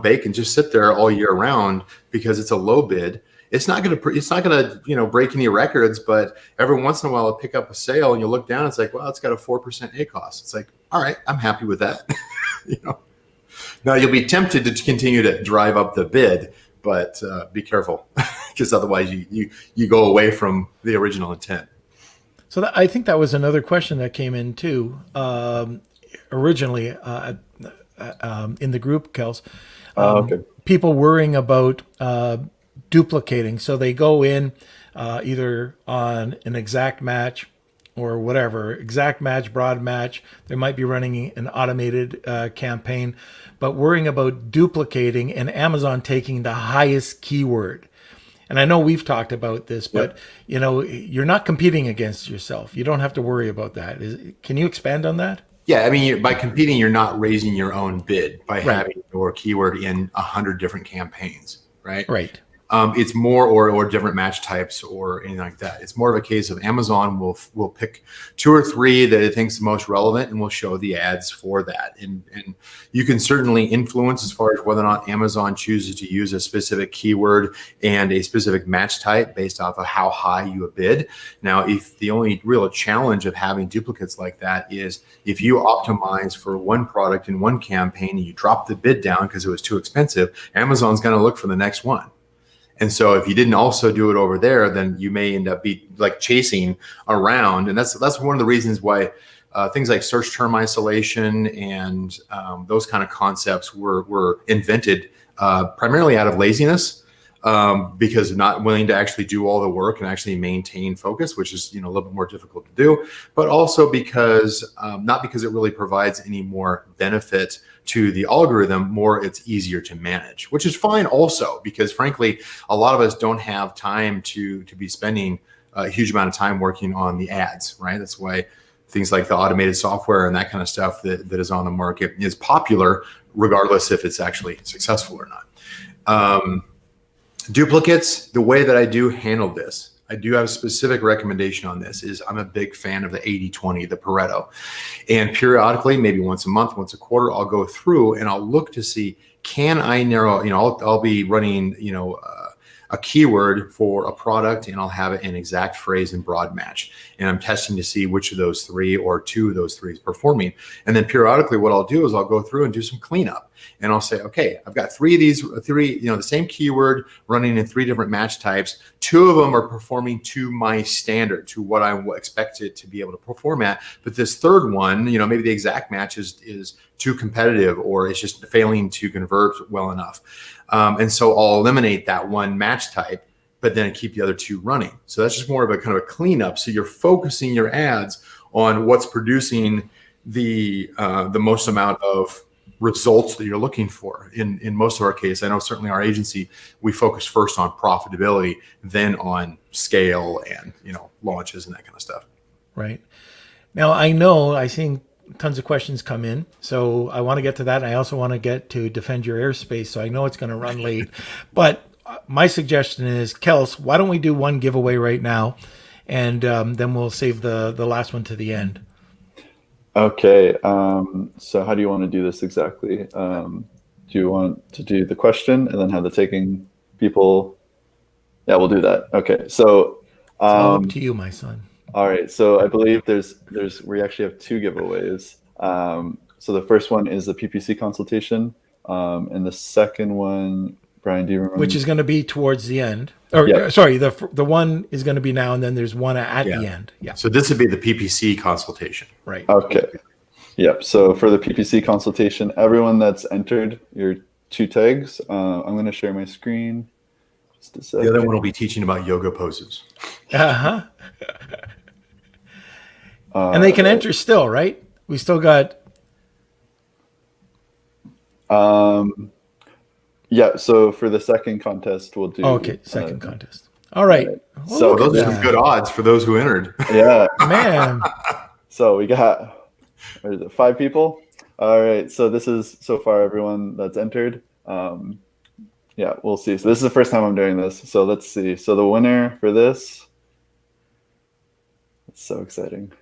bake and just sit there all year round because it's a low bid. It's not going to break any records, but every once in a while I'll pick up a sale and you look down, it's like, well, it's got a 4% ACoS. It's like, all right, I'm happy with that. Now you'll be tempted to continue to drive up the bid, but be careful because otherwise you go away from the original intent. So I think that was another question that came in too, originally in the group, Kels. Okay. People worrying about duplicating. So they go in either on an exact match or whatever, exact match, broad match. They might be running an automated campaign, but worrying about duplicating and Amazon taking the highest keyword. And I know we've talked about this, but you're not competing against yourself. You don't have to worry about that. Can you expand on that? Yeah, I mean, by competing, you're not raising your own bid by having your keyword in 100 different campaigns, right? Right. It's more or different match types or anything like that. It's more of a case of Amazon will pick 2 or 3 that it thinks the most relevant and will show the ads for that. And you can certainly influence as far as whether or not Amazon chooses to use a specific keyword and a specific match type based off of how high you bid. Now, if the only real challenge of having duplicates like that is if you optimize for one product in one campaign and you drop the bid down because it was too expensive, Amazon's going to look for the next one. And so if you didn't also do it over there, then you may end up be like chasing around. And that's one of the reasons why things like search term isolation and those kind of concepts were invented primarily out of laziness, because not willing to actually do all the work and actually maintain focus, which is a little bit more difficult to do, but also because not because it really provides any more benefit to the algorithm, more it's easier to manage, which is fine also because frankly, a lot of us don't have time to be spending a huge amount of time working on the ads, right? That's why things like the automated software and that kind of stuff that is on the market is popular, regardless if it's actually successful or not. Duplicates, the way that I do handle this, I do have a specific recommendation on this is I'm a big fan of the 80-20, the Pareto. And periodically, maybe once a month, once a quarter, I'll go through and I'll look to see, can I narrow, I'll be running, a keyword for a product and I'll have it in exact phrase and broad match. And I'm testing to see which of those 3 or 2 of those 3 is performing. And then periodically what I'll do is I'll go through and do some cleanup. And I'll say, okay, I've got 3 of these, the same keyword running in 3 different match types. 2 of them are performing to my standard, to what I expect it to be able to perform at. But this third one, maybe the exact match is too competitive or it's just failing to convert well enough. And so I'll eliminate that one match type, but then keep the other 2 running. So that's just more of a kind of a cleanup. So you're focusing your ads on what's producing the most amount of results that you're looking for. In most of our case, I know certainly our agency, we focus first on profitability, then on scale and launches and that kind of stuff. Right. Now I know I've seen tons of questions come in, so I want to get to that. And I also want to get to defend your airspace. So I know it's going to run late, but my suggestion is, Kels, why don't we do one giveaway right now, and then we'll save the last one to the end. Okay. So how do you want to do this exactly? Do you want to do the question and then have the taking people? Yeah, we'll do that. Okay. So it's all up to you, my son. All right. So I believe we actually have 2 giveaways. So the first one is the PPC consultation, and the second one, Brian, do you remember? Which is going to be towards the end. Or sorry, the one is going to be now, and then there's one at the end. Yeah. So this would be the PPC consultation. Right. Okay. Yep. So for the PPC consultation, everyone that's entered your 2 tags, I'm going to share my screen. Just a second. The other one will be teaching about yoga poses. Uh-huh. And they can enter still, right? We still got. Yeah. So for the second contest, we'll do. Okay, second contest. All right. Well, So look at those are some good odds for those who entered. yeah. man. So we got, what is it, 5 people? All right. So this is so far everyone that's entered. Yeah, we'll see. So this is the first time I'm doing this. So let's see. So the winner for this, it's so exciting.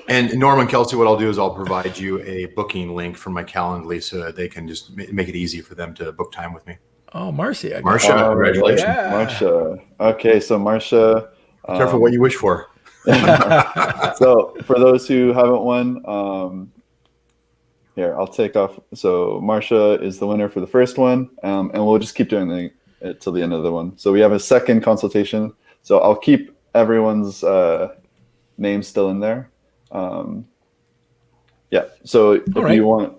And Norman, Kelsey, what I'll do is I'll provide you a booking link from my Calendly so that they can just make it easy for them to book time with me. Oh, Marcia. Marcia, congratulations. Yeah. Marcia. Okay, so Marcia. Be careful what you wish for. So for those who haven't won, here, I'll take off. So Marcia is the winner for the first one, and we'll just keep doing it till the end of the one. So we have a second consultation. So I'll keep everyone's name still in there. Yeah, so if you want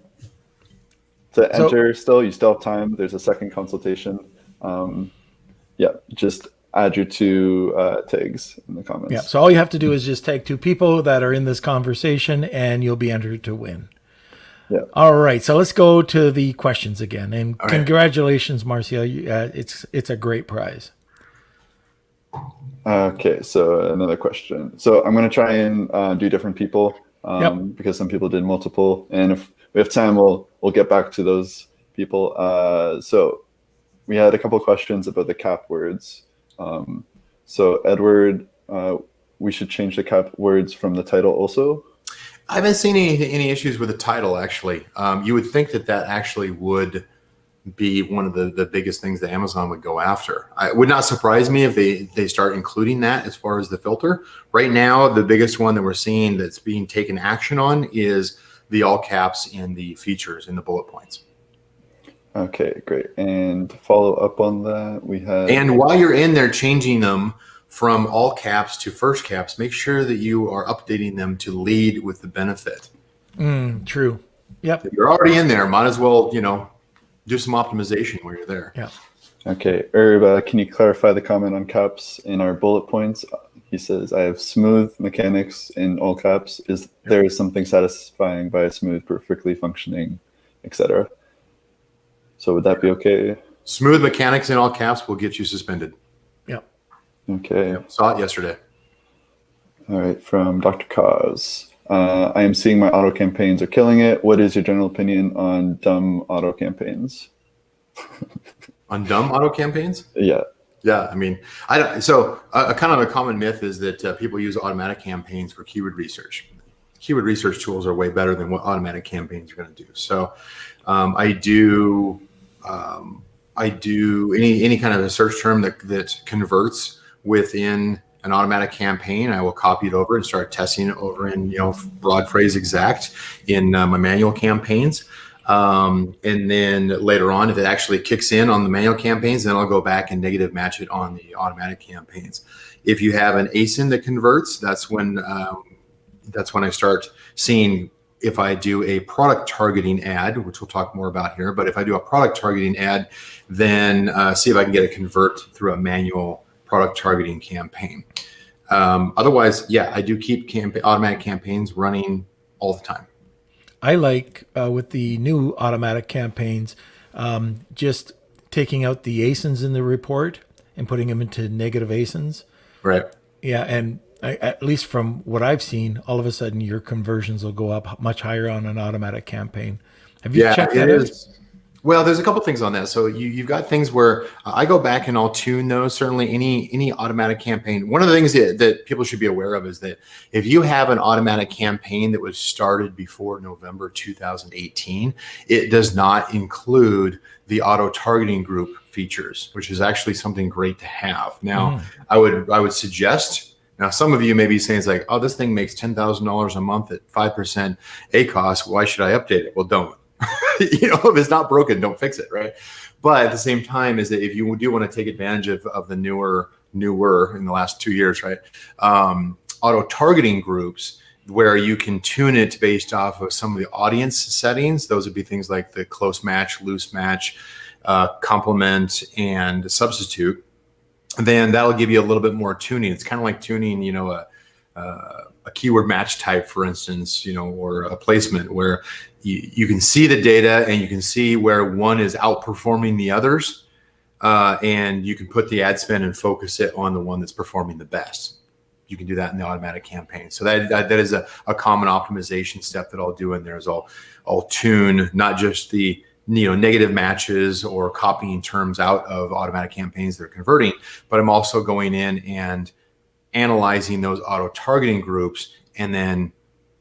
to enter still, you still have time. There's a second consultation. Yeah, just add your 2 tags in the comments. Yeah, so all you have to do is just tag 2 people that are in this conversation, and you'll be entered to win. Yeah. All right, so let's go to the questions again. And All right. congratulations, Marcia. It's a great prize. Okay, so another question. So I'm going to try and do different people because some people did multiple, and if we have time, we'll get back to those people. So we had a couple questions about the cap words. So Edward, we should change the cap words from the title also. I haven't seen any issues with the title, actually. You would think that actually would be one of the biggest things that Amazon would go after. It would not surprise me if they start including that as far as the filter. Right now, the biggest one that we're seeing that's being taken action on is the all caps in the features in the bullet points. Okay, great. And to follow up on that, we have... And while you're in there changing them from all caps to first caps, make sure that you are updating them to lead with the benefit. True. Yep. If you're already in there, might as well, do some optimization while you're there. Yeah. Okay, Herb, can you clarify the comment on caps in our bullet points? He says, I have smooth mechanics in all caps. Is there something satisfying by a smooth, perfectly functioning, etc.? So would that be okay? Smooth mechanics in all caps will get you suspended. Yep. Okay. Saw it yesterday. All right, from Dr. Cause. I am seeing my auto campaigns are killing it. What is your general opinion on dumb auto campaigns? On dumb auto campaigns? Yeah. Yeah, I mean, I don't. So a kind of a common myth is that people use automatic campaigns for keyword research. Keyword research tools are way better than what automatic campaigns are going to do. So I do any kind of a search term that converts within an automatic campaign. I will copy it over and start testing it over in broad phrase exact in my manual campaigns. And then later on, if it actually kicks in on the manual campaigns, then I'll go back and negative match it on the automatic campaigns. If you have an ASIN that converts, that's when I start seeing if I do a product targeting ad, which we'll talk more about here. But if I do a product targeting ad, then see if I can get a convert through a manual product targeting campaign. Otherwise, yeah, I do keep automatic campaigns running all the time. I like with the new automatic campaigns, just taking out the ASINs in the report and putting them into negative ASINs. Right. Yeah, and at least from what I've seen, all of a sudden your conversions will go up much higher on an automatic campaign. Have you checked that out? Well, there's a couple things on that. So you've got things where I go back and I'll tune those. Certainly any automatic campaign. One of the things that people should be aware of is that if you have an automatic campaign that was started before November 2018, it does not include the auto targeting group features, which is actually something great to have. Now, I would suggest. Now, some of you may be saying it's like, oh, this thing makes $10,000 a month at 5% ACOS. Why should I update it? Well, don't. If it's not broken, don't fix it, right? But at the same time, is that if you do want to take advantage of the newer in the last 2 years, right? Auto targeting groups where you can tune it based off of some of the audience settings. Those would be things like the close match, loose match, complement, and substitute. Then that'll give you a little bit more tuning. It's kind of like tuning, a keyword match type, for instance, or a placement where you can see the data and you can see where one is outperforming the others. and you can put the ad spend and focus it on the one that's performing the best. You can do that in the automatic campaign. So that is a common optimization step that I'll do in there. Is I'll tune not just the negative matches or copying terms out of automatic campaigns that are converting, but I'm also going in and analyzing those auto targeting groups and then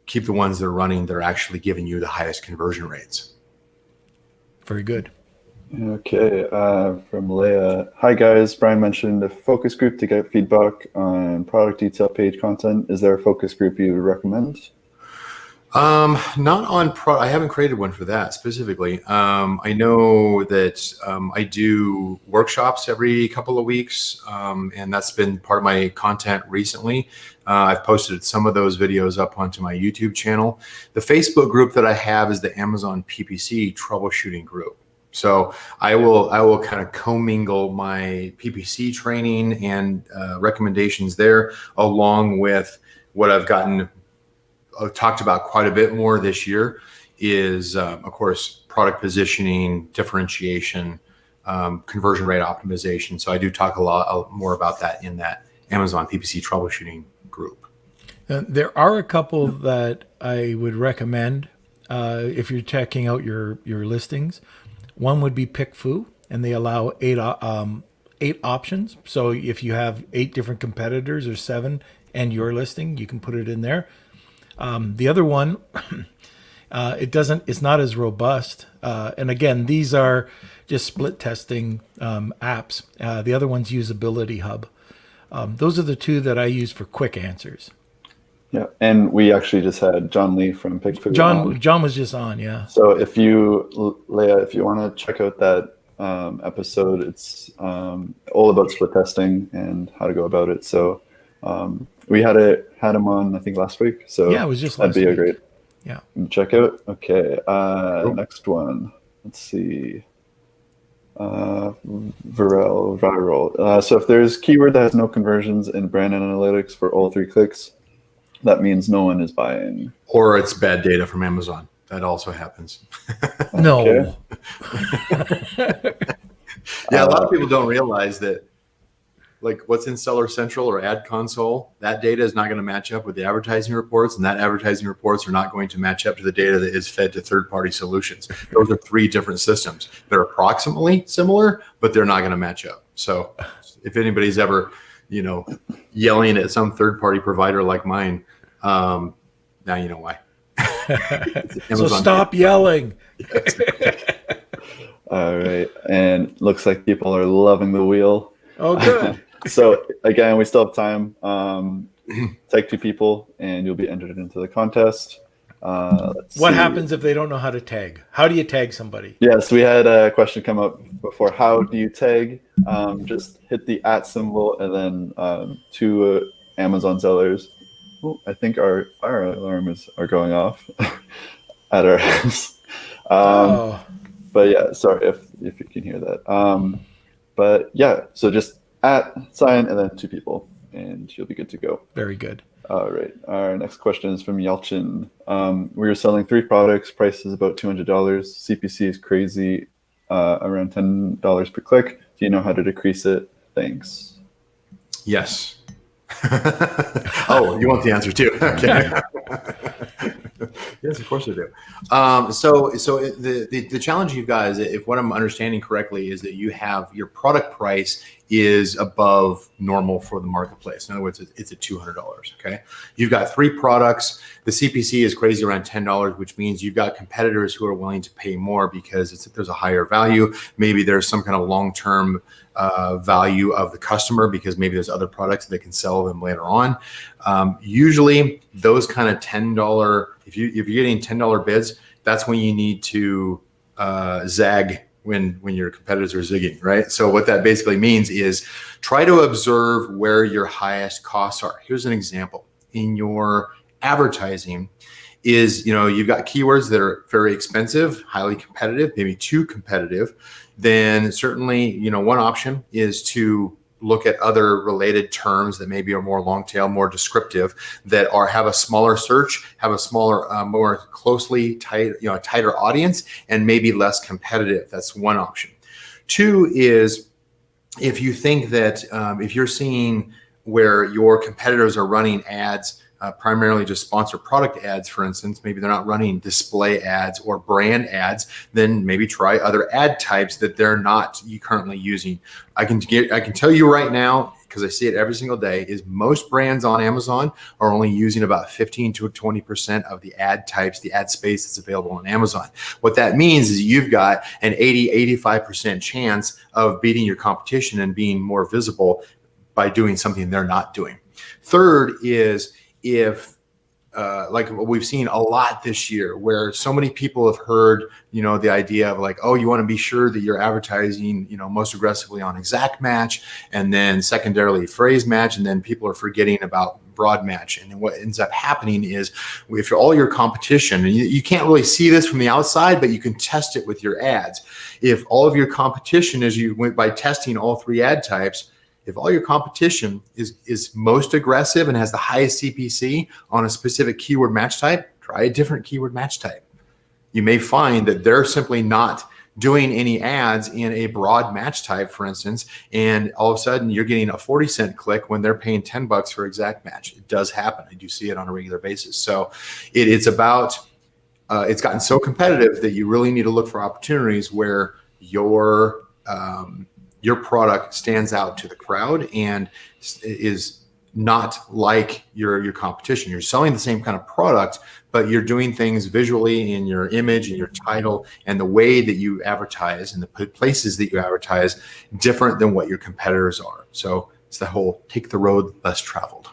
keep the ones that are running that are actually giving you the highest conversion rates. Very good. Okay, from Leah. Hi guys, Brian mentioned a focus group to get feedback on product detail page content. Is there a focus group you would recommend? Not on I haven't created one for that specifically. I know that I do workshops every couple of weeks, and that's been part of my content recently. I've posted some of those videos up onto my YouTube channel. The Facebook group that I have is the Amazon PPC troubleshooting group. So I will kind of commingle my PPC training and recommendations there, along with what I've talked about quite a bit more this year is, of course, product positioning, differentiation, conversion rate optimization. So I do talk a lot more about that in that Amazon PPC troubleshooting group. There are a couple that I would recommend if you're checking out your listings. One would be PickFu, and they allow 8 options. So if you have 8 different competitors or 7 and your listing, you can put it in there. The other one, it's not as robust. And again, these are just split testing apps. The other one's Usability Hub. Those are the 2 that I use for quick answers. Yeah, and we actually just had John Lee from PickFu. John was just on, yeah. So Leah, if you want to check out that episode, it's all about split testing and how to go about it. So we had him on, I think, last week. So yeah, it was just last that'd be week. a great check out. Okay, Cool. Next one. Let's see. Viral. So if there's keyword that has no conversions in brand analytics for all 3 clicks, that means no one is buying. Or it's bad data from Amazon. That also happens. No. Yeah, a lot of people don't realize that, like, what's in Seller Central or Ad Console, that data is not going to match up with the advertising reports, and that advertising reports are not going to match up to the data that is fed to third-party solutions. Those are 3 different systems. They're approximately similar, but they're not going to match up. So if anybody's ever, yelling at some third-party provider like mine, now you know why. So stop yelling. All right, and looks like people are loving the wheel. Oh, good. So again, we still have time. Tag 2 people, and you'll be entered into the contest. What happens if they don't know how to tag? How do you tag somebody? Yes, we had a question come up before. How do you tag? Just hit the @ symbol and then 2 Amazon sellers. Oh, I think our fire alarm are going off at our house. But yeah, sorry if you can hear that. But yeah, so just @ and then 2 people, and you'll be good to go. Very good. All right. Our next question is from Yelchin. We were selling 3 products. Price is about $200. CPC is crazy, around $10 per click. Do you know how to decrease it? Thanks. Yes. Oh, you want the answer too? Okay. Yes, of course I do. The challenge you've got is, if what I'm understanding correctly, is that you have your product price is above normal for the marketplace. In other words, it's at $200. Okay. You've got 3 products. The CPC is crazy around $10, which means you've got competitors who are willing to pay more because there's a higher value. Maybe there's some kind of long-term value of the customer, because maybe there's other products that can sell them later on. Usually those kind of $10, if you're getting $10 bids, that's when you need to zag when your competitors are zigging, right? So what that basically means is try to observe where your highest costs are. Here's an example. In your advertising is, you've got keywords that are very expensive, highly competitive, maybe too competitive. Then certainly, one option is to look at other related terms that maybe are more long tail, more descriptive, that have a smaller search, have a smaller, more closely tighter audience, and maybe less competitive. That's one option. 2 is if you think that if you're seeing where your competitors are running ads, primarily just sponsored product ads, for instance, maybe they're not running display ads or brand ads, then maybe try other ad types that they're not currently using. I can tell you right now, because I see it every single day, is most brands on Amazon are only using about 15 to 20% of the ad types, the ad space that's available on Amazon. What that means is you've got an 85% chance of beating your competition and being more visible by doing something they're not doing. Third is if like we've seen a lot this year, where so many people have heard, the idea of like, oh, you want to be sure that you're advertising, most aggressively on exact match, and then secondarily phrase match, and then people are forgetting about broad match. And what ends up happening is if all your competition, and you can't really see this from the outside, but you can test it with your ads. If all of your competition, as you went by testing all three ad types, if all your competition is most aggressive and has the highest CPC on a specific keyword match type, try a different keyword match type. You may find that they're simply not doing any ads in a broad match type, for instance, and all of a sudden you're getting a 40-cent click when they're paying $10 for exact match. It does happen. I do see it on a regular basis. So it's about, it's gotten so competitive that you really need to look for opportunities where your product stands out to the crowd and is not like your competition. You're selling the same kind of product, but you're doing things visually in your image and your title and the way that you advertise and the places that you advertise different than what your competitors are. So it's the whole take the road less traveled.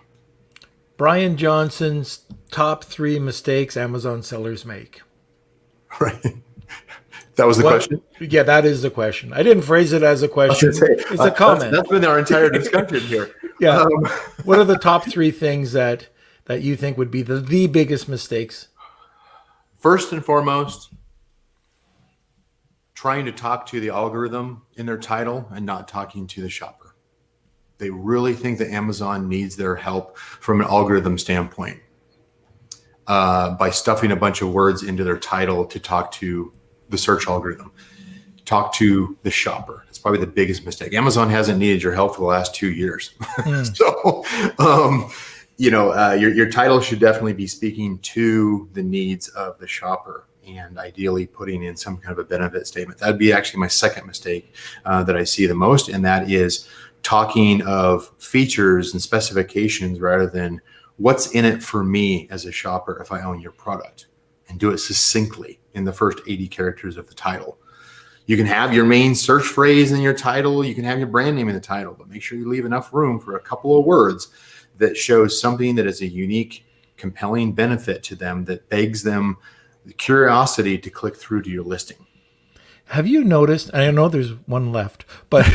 Brian Johnson's top 3 mistakes Amazon sellers make. Right. That was the question? Yeah, that is the question. I didn't phrase it as a question. It's a comment. That's been our entire discussion here. Yeah. What are the top 3 things that you think would be the biggest mistakes? First and foremost, trying to talk to the algorithm in their title and not talking to the shopper. They really think that Amazon needs their help from an algorithm standpoint by stuffing a bunch of words into their title to talk to the search algorithm. Talk to the shopper. It's probably the biggest mistake. Amazon hasn't needed your help for the last 2 years. So, your title should definitely be speaking to the needs of the shopper and ideally putting in some kind of a benefit statement. That'd be actually my second mistake that I see the most. And that is talking of features and specifications rather than what's in it for me as a shopper if I own your product, and do it succinctly in the first 80 characters of the title. You can have your main search phrase in your title. You can have your brand name in the title, but make sure you leave enough room for a couple of words that shows something that is a unique, compelling benefit to them that begs them the curiosity to click through to your listing. Have you noticed, and I know there's one left, but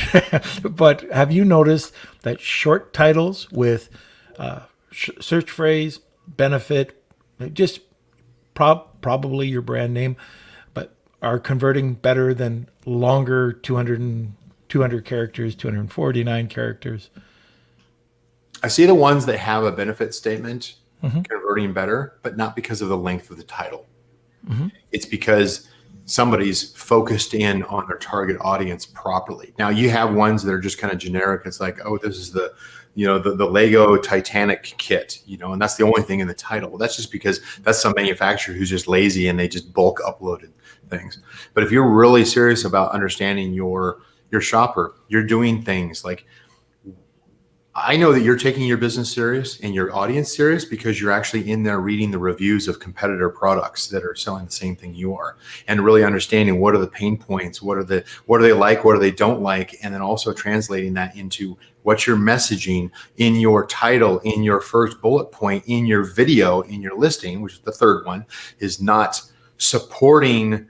but have you noticed that short titles with search phrase, benefit, just probably your brand name, but are converting better than longer 200 characters, 249 characters? I see the ones that have a benefit statement converting better, but not because of the length of the title. It's because somebody's focused in on their target audience properly. Now you have ones that are just kind of generic. It's like, oh, this is the Lego Titanic kit, and that's the only thing in the title. Well, that's just because that's some manufacturer who's just lazy and they just bulk uploaded things. But if you're really serious about understanding your shopper, you're doing things like, I know that you're taking your business serious and your audience serious because you're actually in there reading the reviews of competitor products that are selling the same thing you are, and really understanding what are the pain points, what do they like, what do they don't like, and then also translating that into what's your messaging in your title, in your first bullet point, in your video, in your listing, which is the third one, is not supporting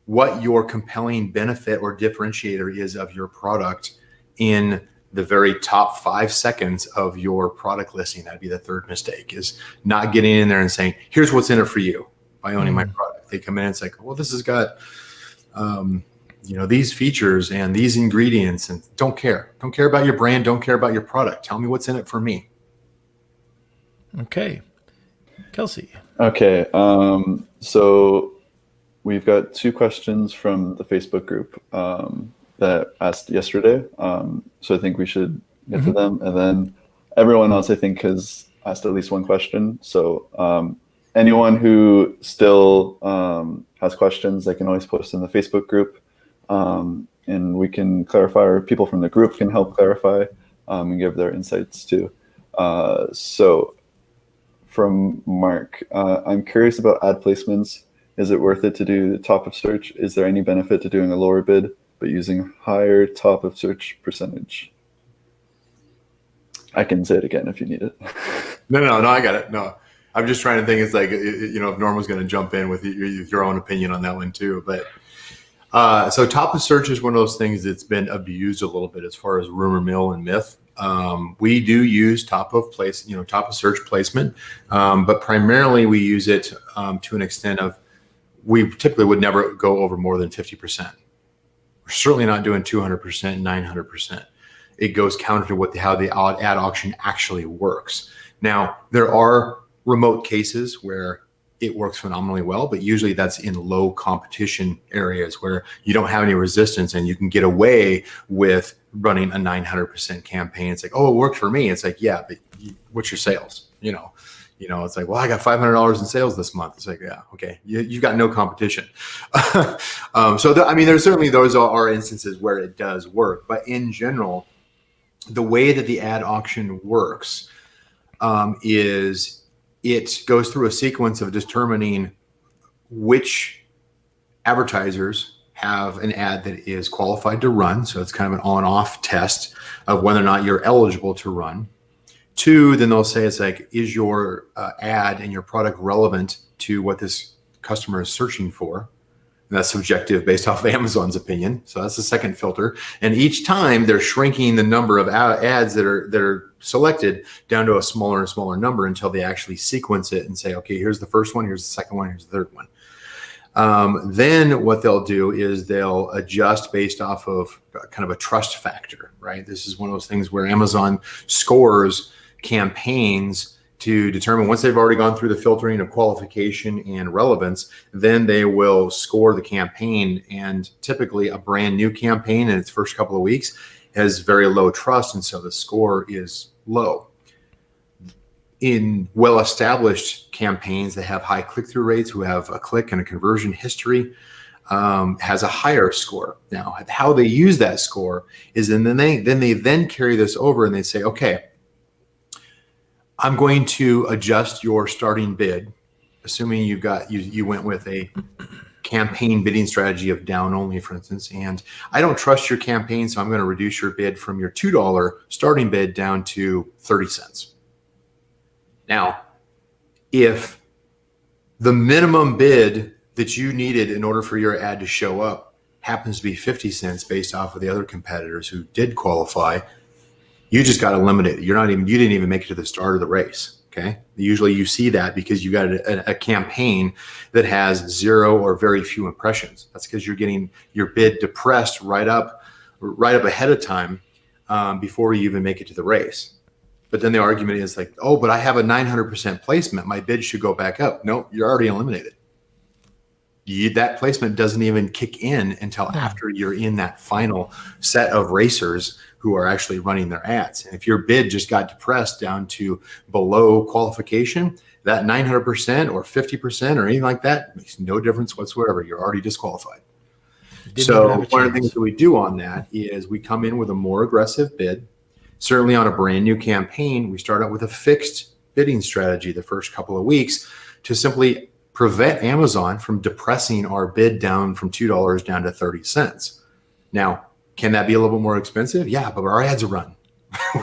what your compelling benefit or differentiator is of your product in the very top 5 seconds of your product listing. That'd be the third mistake, is not getting in there and saying, here's what's in it for you by owning my product. They come in and it's like, well, this has got, these features and these ingredients, and don't care about your brand. Don't care about your product. Tell me what's in it for me. Okay. Kelsey. Okay. So we've got 2 questions from the Facebook group. that asked yesterday. So I think we should get to them. And then everyone else, I think, has asked at least one question. So anyone who still has questions, they can always post in the Facebook group. And we can clarify, or people from the group can help clarify and give their insights too. So from Mark, I'm curious about ad placements. Is it worth it to do the top of search? Is there any benefit to doing a lower bid but using higher top of search percentage? I can say it again if you need it. No, I got it. No, I'm just trying to think. It's like, if Norm was going to jump in with your own opinion on that one too. But so top of search is one of those things that's been abused a little bit as far as rumor mill and myth. We do use top of search placement, but primarily we use it to an extent of, we typically would never go over more than 50%. We're certainly not doing 200%, 900%. It goes counter to how the ad auction actually works. Now, there are remote cases where it works phenomenally well, but usually that's in low competition areas where you don't have any resistance and you can get away with running a 900% campaign. It's like, oh, it worked for me. It's like, yeah, but what's your sales? It's like, well, I got $500 in sales this month. It's like, yeah, okay, you've got no competition. There's certainly, those are instances where it does work, but in general, the way that the ad auction works is it goes through a sequence of determining which advertisers have an ad that is qualified to run. So it's kind of an on-off test of whether or not you're eligible to run. 2, then they'll say, it's like, is your ad and your product relevant to what this customer is searching for? And that's subjective based off of Amazon's opinion. So that's the second filter. And each time they're shrinking the number of ads that are selected down to a smaller and smaller number until they actually sequence it and say, okay, here's the first one, here's the second one, here's the third one. Then what they'll do is they'll adjust based off of kind of a trust factor, right? This is one of those things where Amazon scores campaigns to determine, once they've already gone through the filtering of qualification and relevance, then they will score the campaign. And typically a brand new campaign in its first couple of weeks has very low trust, and so the score is low. In well-established campaigns that have high click-through rates, who have a click and a conversion history, has a higher score. Now, how they use that score is, and then they carry this over and they say, okay, I'm going to adjust your starting bid, assuming you went with a campaign bidding strategy of down only, for instance, and I don't trust your campaign, so I'm going to reduce your bid from your $2 starting bid down to 30 cents. Now, if the minimum bid that you needed in order for your ad to show up happens to be 50 cents based off of the other competitors who did qualify, you just got eliminated. You didn't even make it to the start of the race. Okay. Usually you see that because you got a campaign that has 0 or very few impressions. That's because you're getting your bid depressed right up ahead of time before you even make it to the race. But then the argument is like, oh, but I have a 900% placement. My bid should go back up. No, you're already eliminated. That placement doesn't even kick in until after you're in that final set of racers who are actually running their ads. And if your bid just got depressed down to below qualification, that 900% or 50% or anything like that makes no difference whatsoever. You're already disqualified. So one of the things that we do on that is we come in with a more aggressive bid. Certainly on a brand new campaign, we start out with a fixed bidding strategy the first couple of weeks to simply prevent Amazon from depressing our bid down from $2 down to 30 cents. Now, can that be a little bit more expensive? Yeah, but our ads are run,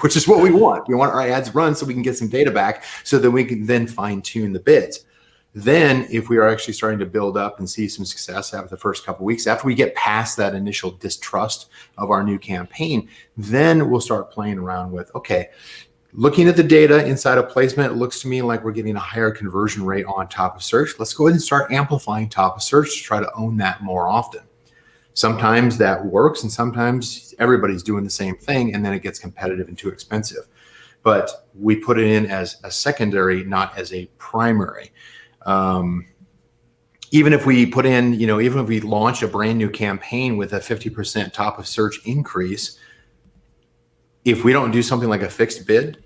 which is what we want. We want our ads run so we can get some data back so that we can then fine tune the bids. Then if we are actually starting to build up and see some success after the first couple of weeks, after we get past that initial distrust of our new campaign, then we'll start playing around with, okay, looking at the data inside of placement, it looks to me like we're getting a higher conversion rate on top of search. Let's go ahead and start amplifying top of search to try to own that more often. Sometimes that works, and sometimes everybody's doing the same thing, and then it gets competitive and too expensive. But we put it in as a secondary, not as a primary. even if we put in, even if we launch a brand new campaign with a 50% top of search increase, if we don't do something like a fixed bid,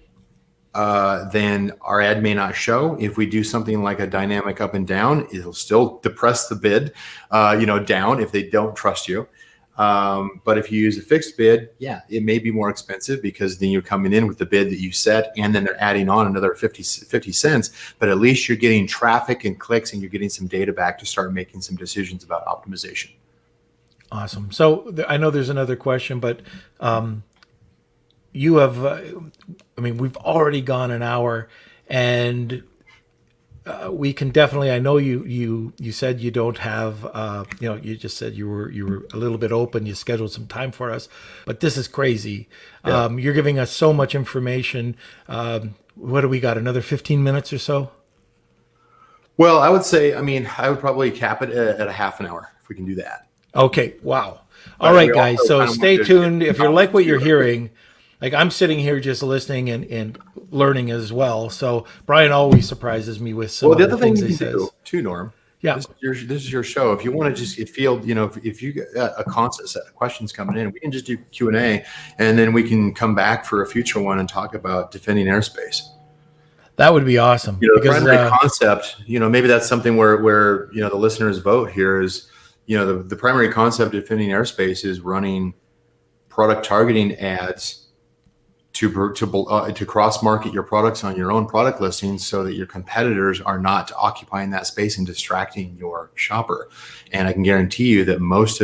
then our ad may not show. If we do something like a dynamic up and down, it'll still depress the bid, down if they don't trust you. But if you use a fixed bid, it may be more expensive because then you're coming in with the bid that you set, and then they're adding on another 50 cents. But at least you're getting traffic and clicks, and you're getting some data back to start making some decisions about optimization. Awesome. So I know there's another question, but you have, we've already gone an hour, and we can definitely, I know you said you don't have, you just said you were a little bit open, you scheduled some time for us, but this is crazy. Yeah. You're giving us so much information. What do we got? Another 15 minutes or so? Well, I would say, I would probably cap it at a half an hour if we can do that. Okay. Wow. All right, guys. So stay tuned. If you like what you're hearing, like I'm sitting here just listening and learning as well. So Brian always surprises me with some of the things he says. Too, Norm. Yeah. This is your show. If you want to just field, if you get a constant set of questions coming in, we can just do Q&A, and then we can come back for a future one and talk about defending airspace. That would be awesome. The primary concept, maybe that's something where the listeners vote here is, the primary concept of defending airspace is running product targeting ads to cross market your products on your own product listings so that your competitors are not occupying that space and distracting your shopper. And I can guarantee you that most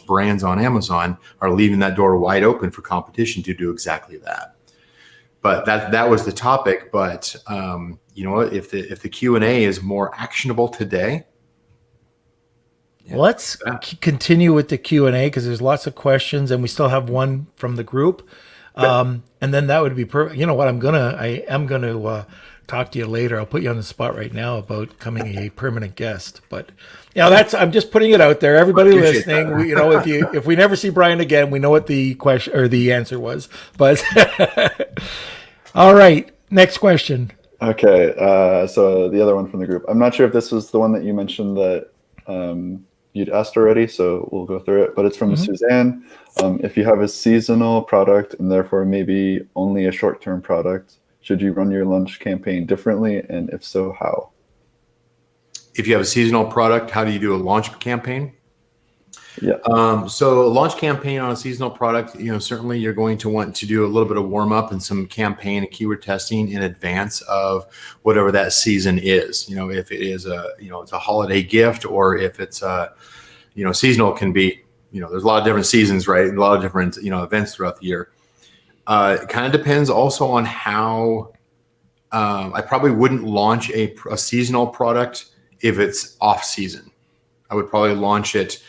brands on Amazon are leaving that door wide open for competition to do exactly that. But that was the topic. But if the Q&A is more actionable today, let's continue with the Q&A because there's lots of questions, and we still have one from the group. And then that would be perfect. You know what? I am gonna talk to you later. I'll put you on the spot right now about becoming a permanent guest. But I'm just putting it out there. Everybody listening, if we never see Brian again, we know what the question or the answer was. But all right, next question. Okay, so the other one from the group. I'm not sure if this was the one that you mentioned that you'd asked already, so we'll go through it. But it's from Suzanne. If you have a seasonal product and therefore maybe only a short-term product, should you run your launch campaign differently? And if so, how? If you have a seasonal product, how do you do a launch campaign? Yeah. So a launch campaign on a seasonal product, certainly you're going to want to do a little bit of warm up and some campaign and keyword testing in advance of whatever that season is. If it is it's a holiday gift, or if it's seasonal can be, there's a lot of different seasons, right? And a lot of different, events throughout the year. It kind of depends also on how, I probably wouldn't launch a seasonal product if it's off season. I would probably launch it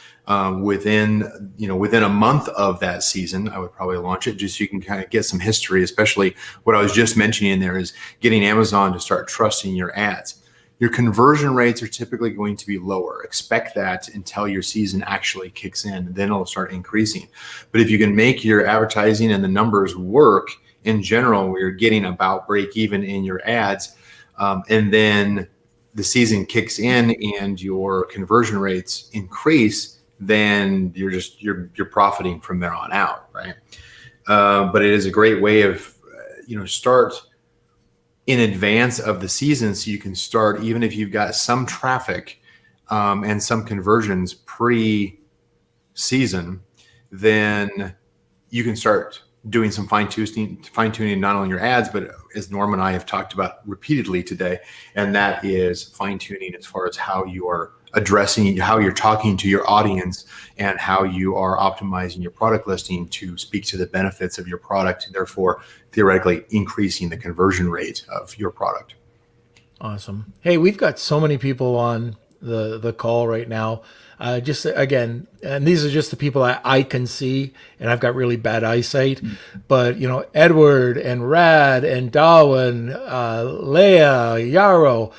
within a month of that season. I would probably launch it just so you can kind of get some history, especially what I was just mentioning there is getting Amazon to start trusting your ads. Your conversion rates are typically going to be lower. Expect that until your season actually kicks in, then it'll start increasing. But if you can make your advertising and the numbers work in general, where you're getting about break even in your ads, and then the season kicks in and your conversion rates increase, then you're profiting from there on out, right? But it is a great way of, start in advance of the season, so you can start, even if you've got some traffic and some conversions pre-season, then you can start doing some fine-tuning not only your ads, but as Norm and I have talked about repeatedly today, and that is fine-tuning as far as how you are addressing, how you're talking to your audience, and how you are optimizing your product listing to speak to the benefits of your product, and therefore theoretically increasing the conversion rate of your product. Awesome. Hey, we've got so many people on the call right now. Just again, and these are just the people I can see, and I've got really bad eyesight, but Edward and Rad and Darwin, Leah, Yarrow,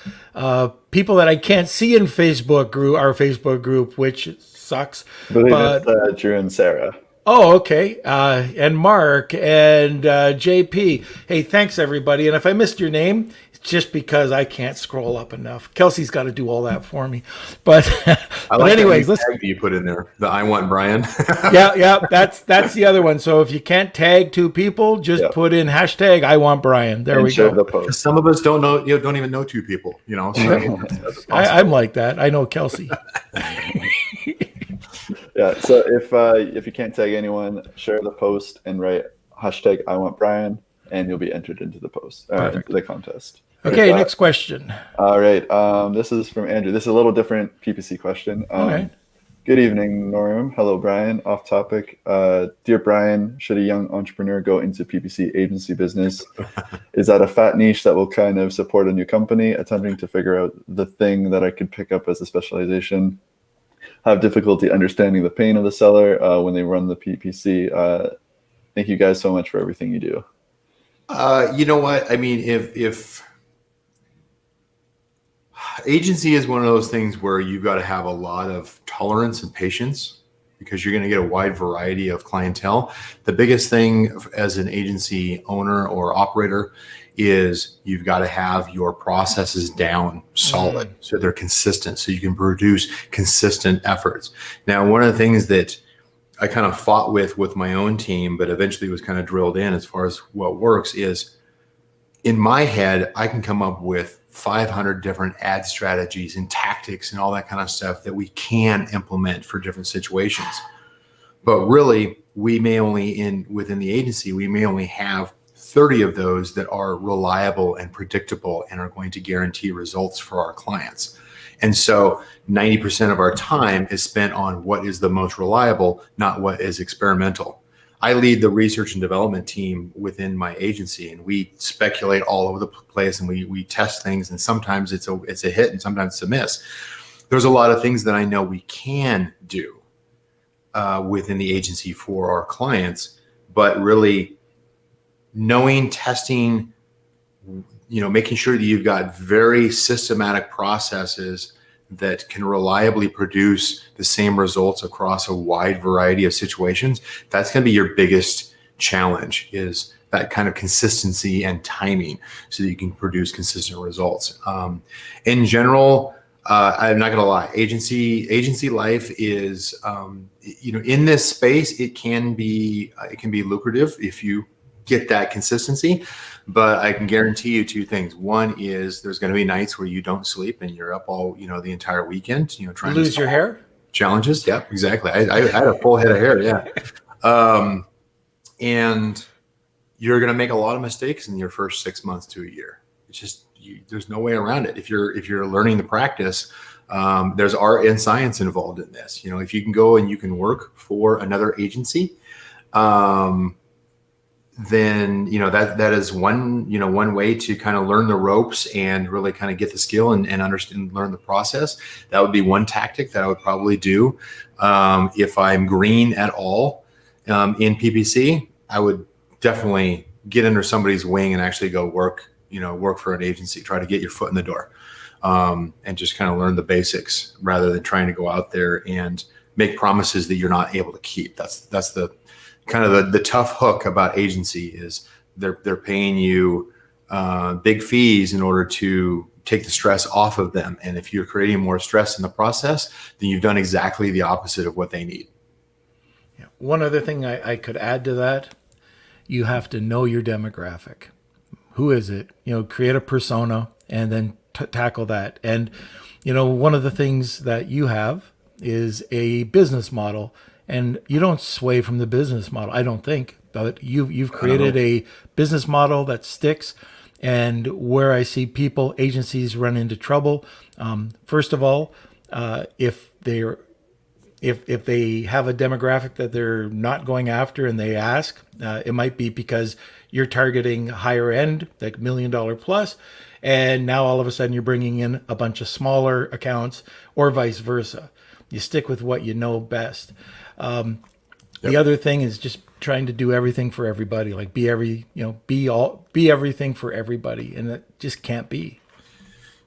people that I can't see in our Facebook group, which sucks. But it's Drew and Sarah. Oh, okay. And Mark and JP. Hey, thanks everybody. And if I missed your name, just because I can't scroll up enough. Kelsey's got to do all that for me. But I but like anyways, that let's tag that you put in there. The I want Brian. yeah, that's the other one. So if you can't tag two people, just Yeah. put in hashtag I want Brian. There And we share go. the post. Some of us don't know, don't even know two people, So that's a I'm like that. I know Kelsey. Yeah. So if you can't tag anyone, share the post and write hashtag I want Brian, and you'll be entered into the post, into the contest. Okay, next question. All right. This is from Andrew. This is a little different PPC question. Okay. Good evening, Norm. Hello, Brian. Off topic. Dear Brian, should a young entrepreneur go into PPC agency business? Is that a fat niche that will kind of support a new company attempting to figure out the thing that I could pick up as a specialization? Have difficulty understanding the pain of the seller when they run the PPC. Thank you guys so much for everything you do. You know what? I mean, if agency is one of those things where you've got to have a lot of tolerance and patience because you're going to get a wide variety of clientele. The biggest thing as an agency owner or operator is you've got to have your processes down solid so they're consistent, so you can produce consistent efforts. Now, one of the things that I kind of fought with my own team, but eventually was kind of drilled in as far as what works is in my head, I can come up with 500 different ad strategies and tactics and all that kind of stuff that we can implement for different situations. But really, we may only within the agency, we may only have 30 of those that are reliable and predictable and are going to guarantee results for our clients. And so 90% of our time is spent on what is the most reliable, not what is experimental. I lead the research and development team within my agency, and we speculate all over the place and we test things, and sometimes it's a hit and sometimes it's a miss. There's a lot of things that I know we can do within the agency for our clients, but really knowing, testing, making sure that you've got very systematic processes that can reliably produce the same results across a wide variety of situations. That's going to be your biggest challenge, is that kind of consistency and timing so that you can produce consistent results. In general, I'm not going to lie, agency life is, in this space, it can be lucrative if you get that consistency, but I can guarantee you two things. One is there's going to be nights where you don't sleep and you're up all, the entire weekend, trying to lose your hair challenges. Yeah, exactly. I had a full head of hair. Yeah. And you're going to make a lot of mistakes in your first 6 months to a year. It's just, there's no way around it. If you're learning the practice, there's art and science involved in this. If you can go and you can work for another agency, then that is one way to kind of learn the ropes and really kind of get the skill and understand, learn the process. That would be one tactic that I would probably do. If I'm green at all in PPC, I would definitely get under somebody's wing and actually go work for an agency, try to get your foot in the door, and just kind of learn the basics rather than trying to go out there and make promises that you're not able to keep. That's the kind of the tough hook about agency is they're paying you big fees in order to take the stress off of them. And if you're creating more stress in the process, then you've done exactly the opposite of what they need. Yeah. One other thing I could add to that, you have to know your demographic. Who is it? Create a persona and then tackle that. And, one of the things that you have is a business model. And you don't sway from the business model, I don't think, but you've created a business model that sticks. And where I see agencies run into trouble, first of all, if they have a demographic that they're not going after and they ask, it might be because you're targeting higher end, like $1 million plus, and now all of a sudden you're bringing in a bunch of smaller accounts, or vice versa. You stick with what you know best. The other thing is just trying to do everything for everybody, like be everything for everybody. And that just can't be.